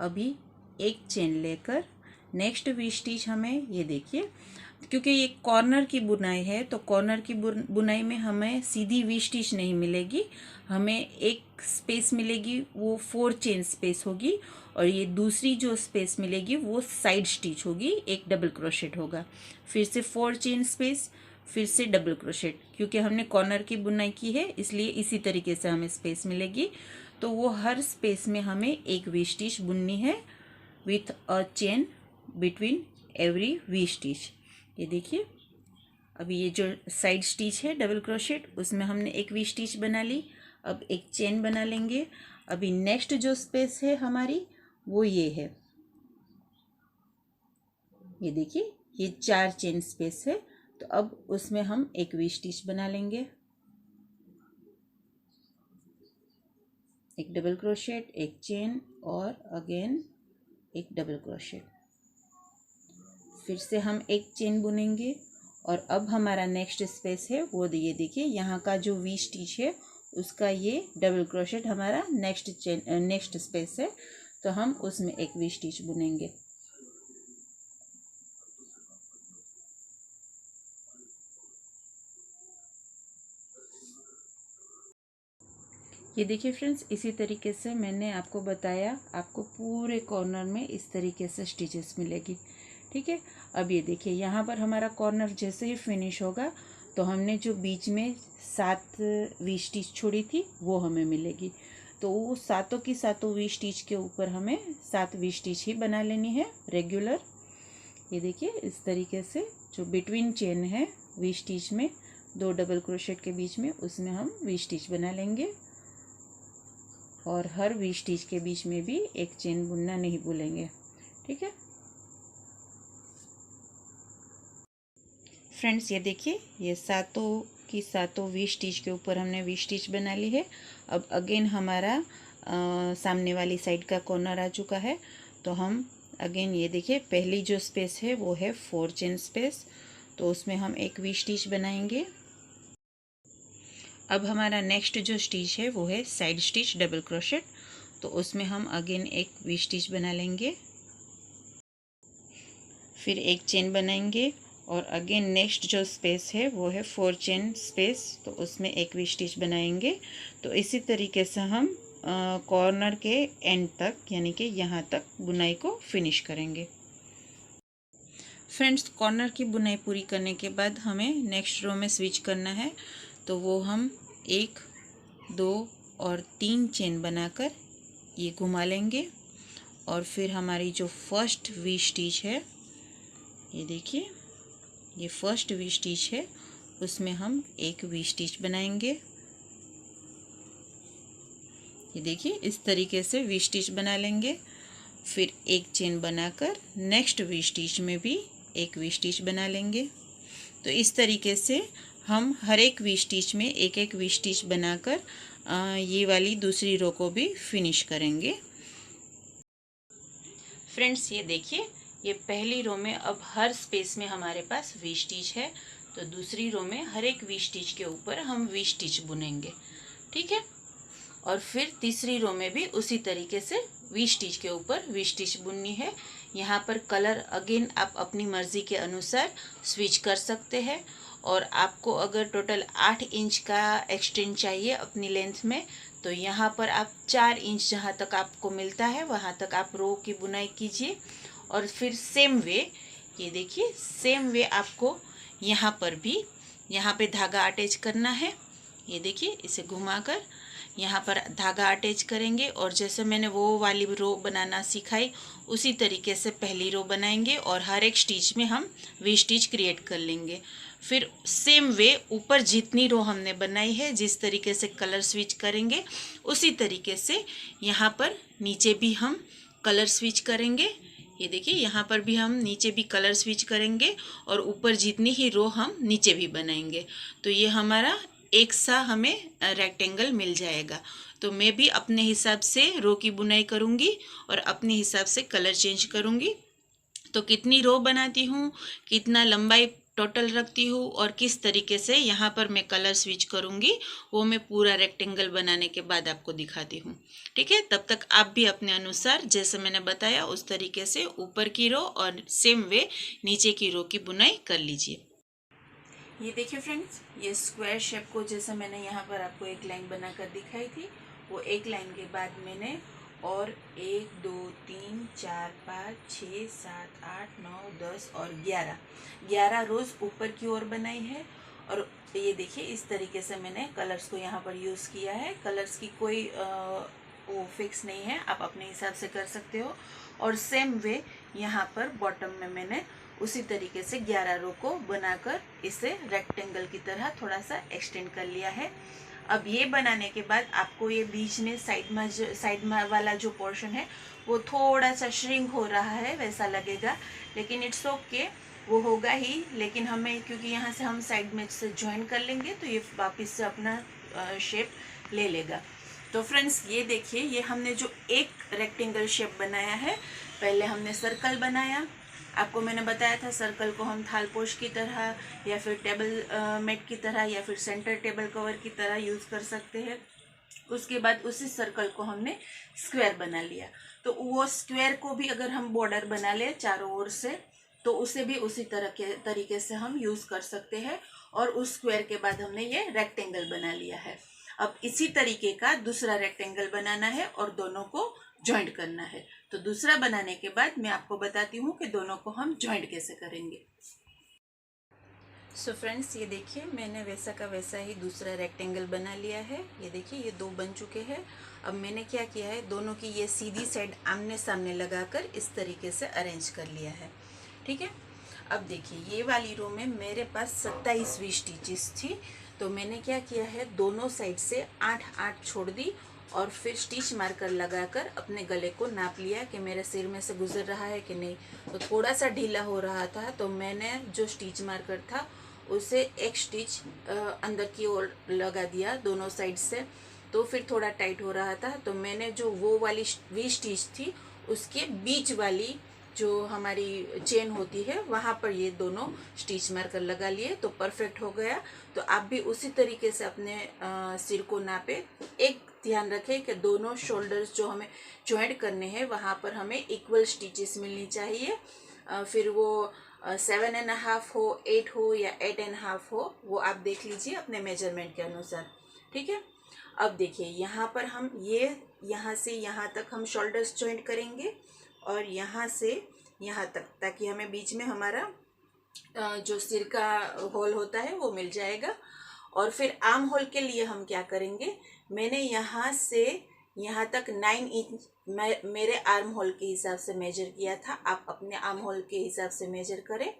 अभी एक चेन लेकर नेक्स्ट वी स्टिच हमें, ये देखिए, क्योंकि ये कॉर्नर की बुनाई है तो कॉर्नर की बुनाई में हमें सीधी वी स्टिच नहीं मिलेगी, हमें एक स्पेस मिलेगी, वो 4 चेन स्पेस होगी। और ये दूसरी जो स्पेस मिलेगी वो साइड स्टिच होगी, एक डबल क्रोशेट होगा। फिर से 4 चेन स्पेस, फिर से डबल क्रोशेट, क्योंकि हमने कॉर्नर की बुनाई की है इसलिए इसी तरीके से हमें स्पेस मिलेगी। तो वो हर स्पेस में हमें एक वी स्टिच बुननी है with a chain between every V stitch. ये देखिए, अभी ये जो साइड स्टिच है डबल क्रोशेट उसमें हमने एक वी स्टिच बना ली। अब एक चेन बना लेंगे। अभी नेक्स्ट जो स्पेस है हमारी वो ये है, ये देखिए, ये 4 चेन स्पेस है। तो अब उसमें हम एक वी स्टिच बना लेंगे, एक डबल क्रोशेट, एक चेन और अगेन एक डबल क्रोशेट। फिर से हम एक चेन बुनेंगे और अब हमारा नेक्स्ट स्पेस है वो ये देखिए, यहाँ का जो वी स्टिच है उसका ये डबल क्रोशेट हमारा नेक्स्ट स्पेस है। तो हम उसमें एक वी स्टिच बुनेंगे। ये देखिए फ्रेंड्स, इसी तरीके से मैंने आपको बताया, आपको पूरे कॉर्नर में इस तरीके से स्टिचेस मिलेगी। ठीक है, अब ये देखिए यहाँ पर हमारा कॉर्नर जैसे ही फिनिश होगा तो हमने जो बीच में 7 वी स्टिच छोड़ी थी वो हमें मिलेगी। तो वो सातों की सातों वी स्टिच के ऊपर हमें 7 वी स्टिच ही बना लेनी है रेगुलर। ये देखिए इस तरीके से जो बिटवीन चेन है वी स्टिच में 2 डबल क्रोशेट के बीच में, उसमें हम वी स्टिच बना लेंगे। और हर वी स्टिच के बीच में भी एक चेन बुनना नहीं भूलेंगे। ठीक है फ्रेंड्स, ये देखिए ये सातों की सातों वी स्टिच के ऊपर हमने वी स्टिच बना ली है। अब अगेन हमारा सामने वाली साइड का कॉर्नर आ चुका है। तो हम अगेन ये देखिए पहली जो स्पेस है वो है 4 चेन स्पेस, तो उसमें हम एक वी स्टिच बनाएंगे। अब हमारा नेक्स्ट जो स्टिच है वो है साइड स्टिच डबल क्रोशेट, तो उसमें हम अगेन एक वी स्टिच बना लेंगे, फिर एक चेन बनाएंगे और अगेन नेक्स्ट जो स्पेस है वो है 4 चेन स्पेस, तो उसमें एक वी स्टिच बनाएंगे। तो इसी तरीके से हम कॉर्नर के एंड तक यानी कि यहाँ तक बुनाई को फिनिश करेंगे। फ्रेंड्स, कॉर्नर की बुनाई पूरी करने के बाद हमें नेक्स्ट रो में स्विच करना है। तो वो हम 1, 2 और 3 चेन बनाकर ये घुमा लेंगे और फिर हमारी जो फर्स्ट वी स्टिच है, ये देखिए ये फर्स्ट वी स्टिच है, उसमें हम एक वी स्टिच बनाएंगे। ये देखिए इस तरीके से वी स्टिच बना लेंगे, फिर एक चेन बनाकर नेक्स्ट वी स्टिच में भी एक वी स्टिच बना लेंगे। तो इस तरीके से हम हर एक वी स्टिच में एक एक वी स्टिच बनाकर ये वाली दूसरी रो को भी फिनिश करेंगे। फ्रेंड्स, ये देखिए ये पहली रो में अब हर स्पेस में हमारे पास वी स्टिच है, तो दूसरी रो में हर एक वी स्टिच के ऊपर हम वी स्टिच बुनेंगे। ठीक है, और फिर तीसरी रो में भी उसी तरीके से वी स्टिच के ऊपर वी स्टिच बुननी है। यहाँ पर कलर अगेन आप अपनी मर्जी के अनुसार स्विच कर सकते हैं। और आपको अगर टोटल 8 इंच का एक्सटेंड चाहिए अपनी लेंथ में, तो यहाँ पर आप 4 इंच जहाँ तक आपको मिलता है वहाँ तक आप रो की बुनाई कीजिए। और फिर सेम वे, ये देखिए सेम वे आपको यहाँ पर भी यहाँ पे धागा अटैच करना है। ये देखिए इसे घुमाकर यहाँ पर धागा अटैच करेंगे और जैसे मैंने वो वाली रो बनाना सिखाई उसी तरीके से पहली रो बनाएंगे और हर एक स्टिच में हम वी स्टिच क्रिएट कर लेंगे। फिर सेम वे ऊपर जितनी रो हमने बनाई है जिस तरीके से कलर स्विच करेंगे उसी तरीके से यहाँ पर नीचे भी हम कलर स्विच करेंगे। ये देखिए यहाँ पर भी हम नीचे भी कलर स्विच करेंगे और ऊपर जितनी ही रो हम नीचे भी बनाएंगे। तो ये हमारा एक सा हमें रेक्टेंगल मिल जाएगा। तो मैं भी अपने हिसाब से रो की बुनाई करूँगी और अपने हिसाब से कलर चेंज करूँगी। तो कितनी रो बनाती हूँ, कितना लंबाई टोटल रखती हूँ और किस तरीके से यहाँ पर मैं कलर स्विच करूँगी वो मैं पूरा रेक्टेंगल बनाने के बाद आपको दिखाती हूँ। ठीक है, तब तक आप भी अपने अनुसार जैसे मैंने बताया उस तरीके से ऊपर की रो और सेम वे नीचे की रो की बुनाई कर लीजिए। ये देखिए फ्रेंड्स, ये स्क्वायर शेप को जैसे मैंने यहाँ पर आपको एक लाइन बनाकर दिखाई थी, वो एक लाइन के बाद मैंने और 1 2 3 4 5 6 7 8 9 10 और 11 रोज ऊपर की ओर बनाई है। और ये देखिए इस तरीके से मैंने कलर्स को यहाँ पर यूज़ किया है। कलर्स की कोई वो फिक्स नहीं है, आप अपने हिसाब से कर सकते हो। और सेम वे यहाँ पर बॉटम में मैंने उसी तरीके से 11 रो को बनाकर इसे रेक्टेंगल की तरह थोड़ा सा एक्सटेंड कर लिया है। अब ये बनाने के बाद आपको ये बीच में साइड में वाला जो पोर्शन है वो थोड़ा सा श्रिंक हो रहा है वैसा लगेगा, लेकिन इट्स ओके, वो होगा ही। लेकिन हमें क्योंकि यहाँ से हम साइड में से ज्वाइन कर लेंगे तो ये वापस से अपना शेप ले लेगा। तो फ्रेंड्स, ये देखिए ये हमने जो एक रेक्टेंगल शेप बनाया है, पहले हमने सर्कल बनाया। आपको मैंने बताया था सर्कल को हम थालपोश की तरह या फिर टेबल मेट की तरह या फिर सेंटर टेबल कवर की तरह यूज़ कर सकते हैं। उसके बाद उसी सर्कल को हमने स्क्वायर बना लिया। तो वो स्क्वायर को भी अगर हम बॉर्डर बना ले चारों ओर से तो उसे भी उसी तरह के तरीके से हम यूज़ कर सकते हैं। और उस स्क्वायर के बाद हमने ये रेक्टेंगल बना लिया है। अब इसी तरीके का दूसरा रेक्टेंगल बनाना है और दोनों को जॉइंट करना है। तो दूसरा बनाने के बाद मैं आपको बताती हूँ कि दोनों को हम जॉइंट कैसे करेंगे। सो फ्रेंड्स, ये देखिए मैंने वैसा का वैसा ही दूसरा रेक्टेंगल बना लिया है। ये देखिए ये दो बन चुके हैं। अब मैंने क्या किया है, दोनों की ये सीधी साइड आमने सामने लगाकर इस तरीके से अरेंज कर लिया है। ठीक है। अब देखिए ये वाली रो में मेरे पास 27वीं स्टिचेस थी, तो मैंने क्या किया है, दोनों साइड से 8-8 छोड़ दी और फिर स्टिच मार्कर लगाकर अपने गले को नाप लिया कि मेरे सिर में से गुजर रहा है कि नहीं। तो थोड़ा सा ढीला हो रहा था, तो मैंने जो स्टिच मार्कर था उसे एक स्टिच अंदर की ओर लगा दिया दोनों साइड से। तो फिर थोड़ा टाइट हो रहा था, तो मैंने जो वो वाली वी स्टिच थी उसके बीच वाली जो हमारी चेन होती है वहाँ पर ये दोनों स्टिच मार्कर लगा लिए, तो परफेक्ट हो गया। तो आप भी उसी तरीके से अपने सिर को नापे। एक ध्यान रखें कि दोनों शोल्डर्स जो हमें जॉइंट करने हैं वहाँ पर हमें इक्वल स्टिचेस मिलनी चाहिए। फिर वो 7.5 हो, 8 हो या 8.5 हो, वो आप देख लीजिए अपने मेजरमेंट के अनुसार। ठीक है। अब देखिए यहाँ पर हम ये यहाँ से यहाँ तक हम शोल्डर्स जॉइंट करेंगे और यहाँ से यहाँ तक, ताकि हमें बीच में हमारा जो सिर का होल होता है वो मिल जाएगा। और फिर आर्म होल के लिए हम क्या करेंगे, मैंने यहाँ से यहाँ तक 9 इंच मेरे आर्म होल के हिसाब से मेजर किया था। आप अपने आर्म होल के हिसाब से मेजर करें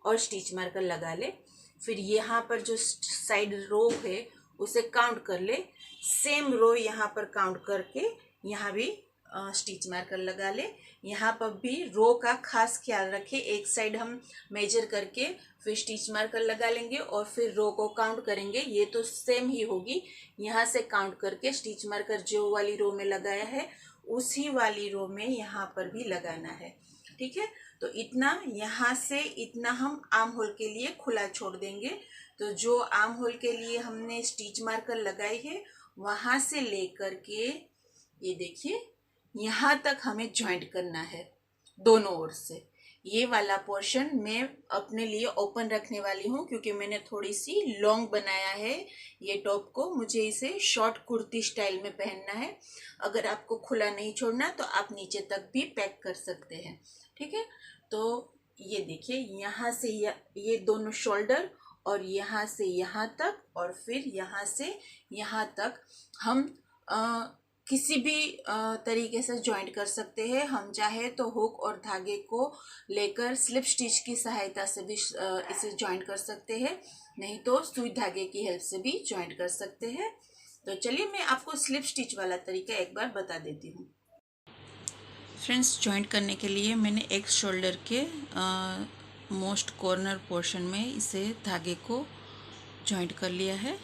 और स्टिच मार्कर लगा ले। फिर यहाँ पर जो साइड रो है उसे काउंट कर ले, सेम रो यहाँ पर काउंट करके यहाँ भी स्टिच मार्कर लगा ले। यहाँ पर भी रो का खास ख्याल रखें, एक साइड हम मेजर करके फिर स्टिच मार्कर लगा लेंगे और फिर रो को काउंट करेंगे। ये तो सेम ही होगी, यहाँ से काउंट करके स्टिच मार्कर जो वाली रो में लगाया है उसी वाली रो में यहाँ पर भी लगाना है। ठीक है। तो इतना यहाँ से इतना हम आर्म होल के लिए खुला छोड़ देंगे। तो जो आर्म होल के लिए हमने स्टिच मार्कर लगाई है वहाँ से लेकर के ये देखिए यहाँ तक हमें जॉइंट करना है दोनों ओर से। ये वाला पोर्शन मैं अपने लिए ओपन रखने वाली हूँ क्योंकि मैंने थोड़ी सी लॉन्ग बनाया है ये टॉप को, मुझे इसे शॉर्ट कुर्ती स्टाइल में पहनना है। अगर आपको खुला नहीं छोड़ना तो आप नीचे तक भी पैक कर सकते हैं। ठीक है। तो ये देखिए यहाँ से ये दोनों शोल्डर और यहाँ से यहाँ तक और फिर यहाँ से यहाँ तक हम किसी भी तरीके से जॉइंट कर सकते हैं। हम चाहे तो हुक और धागे को लेकर स्लिप स्टिच की सहायता से भी इसे जॉइंट कर सकते हैं, नहीं तो सुई धागे की हेल्प से भी जॉइंट कर सकते हैं। तो चलिए मैं आपको स्लिप स्टिच वाला तरीका एक बार बता देती हूँ। फ्रेंड्स, जॉइंट करने के लिए मैंने एक शोल्डर के मोस्ट कॉर्नर पोर्शन में इसे धागे को जॉइंट कर लिया है।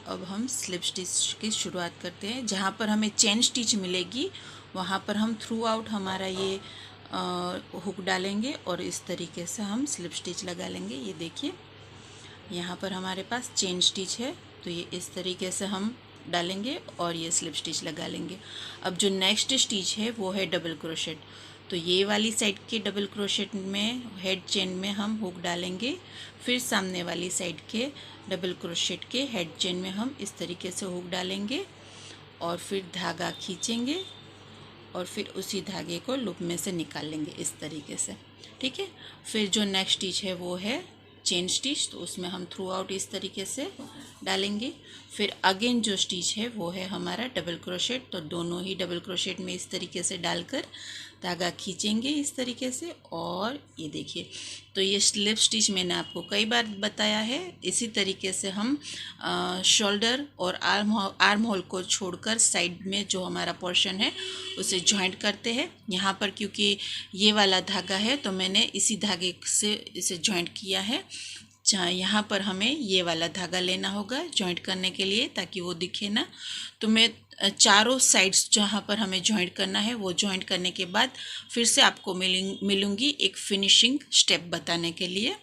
अब हम स्लिप स्टिच की शुरुआत करते हैं। जहाँ पर हमें चेन स्टिच मिलेगी वहाँ पर हम थ्रू आउट हमारा ये हुक डालेंगे और इस तरीके से हम स्लिप स्टिच लगा लेंगे। ये देखिए यहाँ पर हमारे पास चेन स्टिच है, तो ये इस तरीके से हम डालेंगे और ये स्लिप स्टिच लगा लेंगे। अब जो नेक्स्ट स्टिच है वो है डबल क्रोशेट। तो ये वाली साइड के डबल क्रोशेट में हेड चेन में हम हुक डालेंगे, फिर सामने वाली साइड के डबल क्रोशेट के हेड चेन में हम इस तरीके से हुक डालेंगे और फिर धागा खींचेंगे और फिर उसी धागे को लूप में से निकाल लेंगे इस तरीके से। ठीक है। फिर जो नेक्स्ट स्टिच है वो है चेन स्टिच, तो उसमें हम थ्रू आउट इस तरीके से डालेंगे। फिर अगेन जो स्टिच है वो है हमारा डबल क्रोशेट, तो दोनों ही डबल क्रोशेट में इस तरीके से डालकर धागा खींचेंगे इस तरीके से। और ये देखिए, तो ये स्लिप स्टिच मैंने आपको कई बार बताया है। इसी तरीके से हम शोल्डर और आर्म होल को छोड़कर साइड में जो हमारा पोर्शन है उसे जॉइंट करते हैं। यहाँ पर क्योंकि ये वाला धागा है तो मैंने इसी धागे से इसे जॉइंट किया है। जहाँ यहाँ पर हमें ये वाला धागा लेना होगा जॉइंट करने के लिए ताकि वो दिखे ना। तो मैं चारों साइड्स जहाँ पर हमें जॉइंट करना है वो जॉइंट करने के बाद फिर से आपको मिलूँगी एक फिनिशिंग स्टेप बताने के लिए।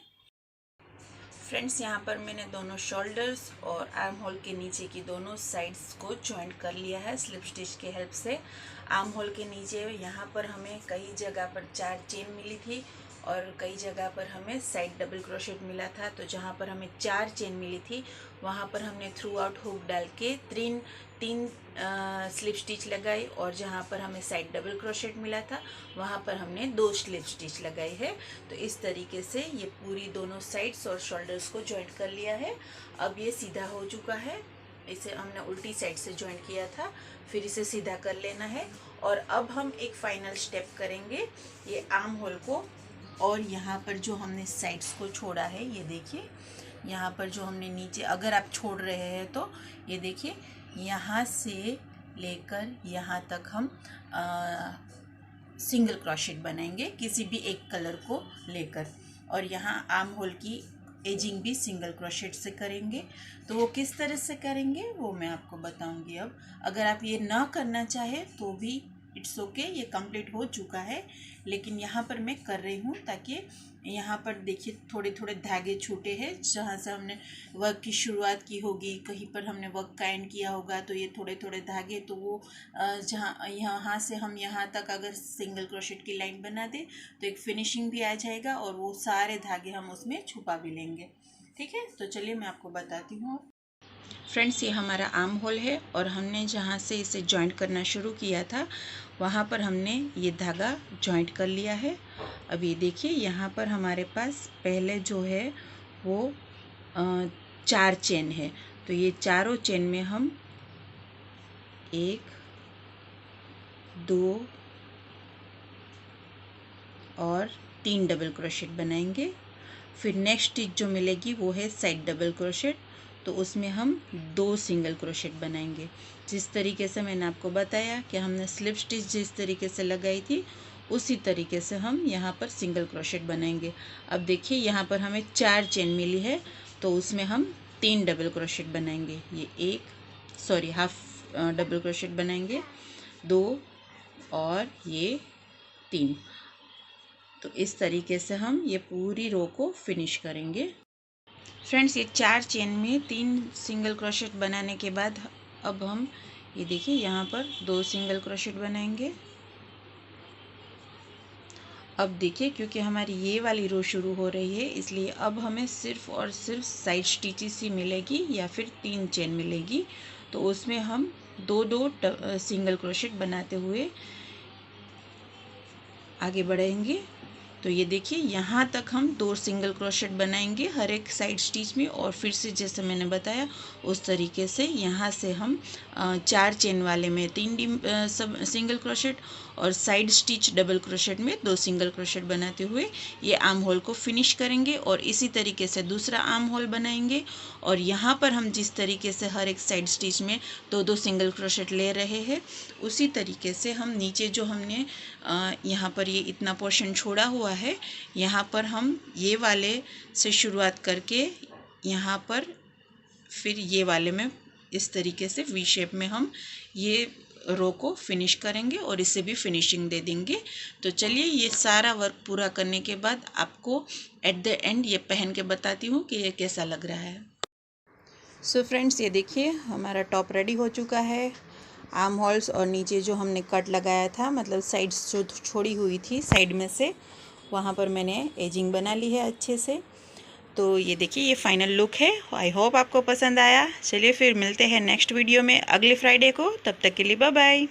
फ्रेंड्स, यहाँ पर मैंने दोनों शोल्डर्स और आर्म होल के नीचे की दोनों साइड्स को जॉइंट कर लिया है स्लिप स्टिच की हेल्प से। आर्म होल के नीचे यहाँ पर हमें कई जगह पर 4 चेन मिली थी, और कई जगह पर हमें साइड डबल क्रोशेट मिला था। तो जहाँ पर हमें 4 चेन मिली थी वहाँ पर हमने थ्रू आउट हुक डाल के तीन स्लिप स्टिच लगाई, और जहाँ पर हमें साइड डबल क्रोशेट मिला था वहाँ पर हमने 2 स्लिप स्टिच लगाई है। तो इस तरीके से ये पूरी दोनों साइड्स और शोल्डर्स को जॉइंट कर लिया है। अब ये सीधा हो चुका है। इसे हमने उल्टी साइड से जॉइंट किया था, फिर इसे सीधा कर लेना है। और अब हम एक फाइनल स्टेप करेंगे, ये आर्म होल को, और यहाँ पर जो हमने साइड्स को छोड़ा है, ये देखिए यहाँ पर जो हमने नीचे, अगर आप छोड़ रहे हैं तो ये देखिए यहाँ से लेकर यहाँ तक हम सिंगल क्रोशेट बनाएंगे किसी भी एक कलर को लेकर, और यहाँ आर्म होल की एजिंग भी सिंगल क्रोशेट से करेंगे। तो वो किस तरह से करेंगे वो मैं आपको बताऊंगी। अब अगर आप ये ना करना चाहे तो भी इट्स ओके, ये कंप्लीट हो चुका है, लेकिन यहाँ पर मैं कर रही हूँ ताकि यहाँ पर देखिए थोड़े थोड़े धागे छूटे हैं। जहाँ से हमने वर्क की शुरुआत की होगी, कहीं पर हमने वर्क का एंड किया होगा, तो ये थोड़े थोड़े धागे, तो वो जहाँ यहाँ से हम यहाँ तक अगर सिंगल क्रोशेट की लाइन बना दें तो एक फिनिशिंग भी आ जाएगा, और वो सारे धागे हम उसमें छुपा भी लेंगे। ठीक है, तो चलिए मैं आपको बताती हूँ। फ्रेंड्स, ये हमारा आर्म होल है, और हमने जहाँ से इसे जॉइंट करना शुरू किया था वहाँ पर हमने ये धागा जॉइंट कर लिया है। अब ये देखिए यहाँ पर हमारे पास पहले जो है वो 4 चेन है। तो ये चारों चेन में हम 1 2 और 3 डबल क्रोशेट बनाएंगे। फिर नेक्स्ट स्टिच जो मिलेगी वो है साइड डबल क्रोशेट, तो उसमें हम 2 सिंगल क्रोशेट बनाएंगे। जिस तरीके से मैंने आपको बताया कि हमने स्लिप स्टिच जिस तरीके से लगाई थी उसी तरीके से हम यहाँ पर सिंगल क्रोशेट बनाएंगे। अब देखिए यहाँ पर हमें 4 चेन मिली है, तो उसमें हम 3 डबल क्रोशेट बनाएंगे। ये हाफ डबल क्रोशेट बनाएंगे, 2 और ये 3। तो इस तरीके से हम ये पूरी रो को फिनिश करेंगे। फ्रेंड्स, ये 4 चेन में 3 सिंगल क्रोशेट बनाने के बाद अब हम ये देखिए यहाँ पर 2 सिंगल क्रोशेट बनाएंगे। अब देखिए क्योंकि हमारी ये वाली रो शुरू हो रही है, इसलिए अब हमें सिर्फ और सिर्फ साइड स्टिचेस ही मिलेगी या फिर 3 चेन मिलेगी। तो उसमें हम 2 सिंगल क्रोशेट बनाते हुए आगे बढ़ेंगे। तो ये देखिए यहाँ तक हम 2 सिंगल क्रोशेट बनाएंगे हर एक साइड स्टिच में, और फिर से जैसे मैंने बताया उस तरीके से यहाँ से हम 4 चेन वाले में 3 सिंगल क्रोशेट और साइड स्टिच डबल क्रोशेट में 2 सिंगल क्रोशेट बनाते हुए ये आर्म होल को फिनिश करेंगे। और इसी तरीके से दूसरा आर्म होल बनाएंगे, और यहाँ पर हम जिस तरीके से हर एक साइड स्टिच में 2 सिंगल क्रोशेट ले रहे हैं उसी तरीके से हम नीचे जो हमने यहाँ पर ये इतना पोर्शन छोड़ा हुआ है, यहाँ पर हम ये वाले से शुरुआत करके यहाँ पर फिर ये वाले में इस तरीके से वी शेप में हम ये रो को फिनिश करेंगे और इसे भी फिनिशिंग दे देंगे। तो चलिए ये सारा वर्क पूरा करने के बाद आपको एट द एंड ये पहन के बताती हूँ कि ये कैसा लग रहा है। सो फ्रेंड्स, ये देखिए हमारा टॉप रेडी हो चुका है। आर्म होल्स और नीचे जो हमने कट लगाया था, मतलब साइड्स जो छोड़ी हुई थी साइड में से, वहाँ पर मैंने एजिंग बना ली है अच्छे से। तो ये देखिए ये फाइनल लुक है। आई होप आपको पसंद आया। चलिए फिर मिलते हैं नेक्स्ट वीडियो में अगले फ्राइडे को। तब तक के लिए बाय बाय।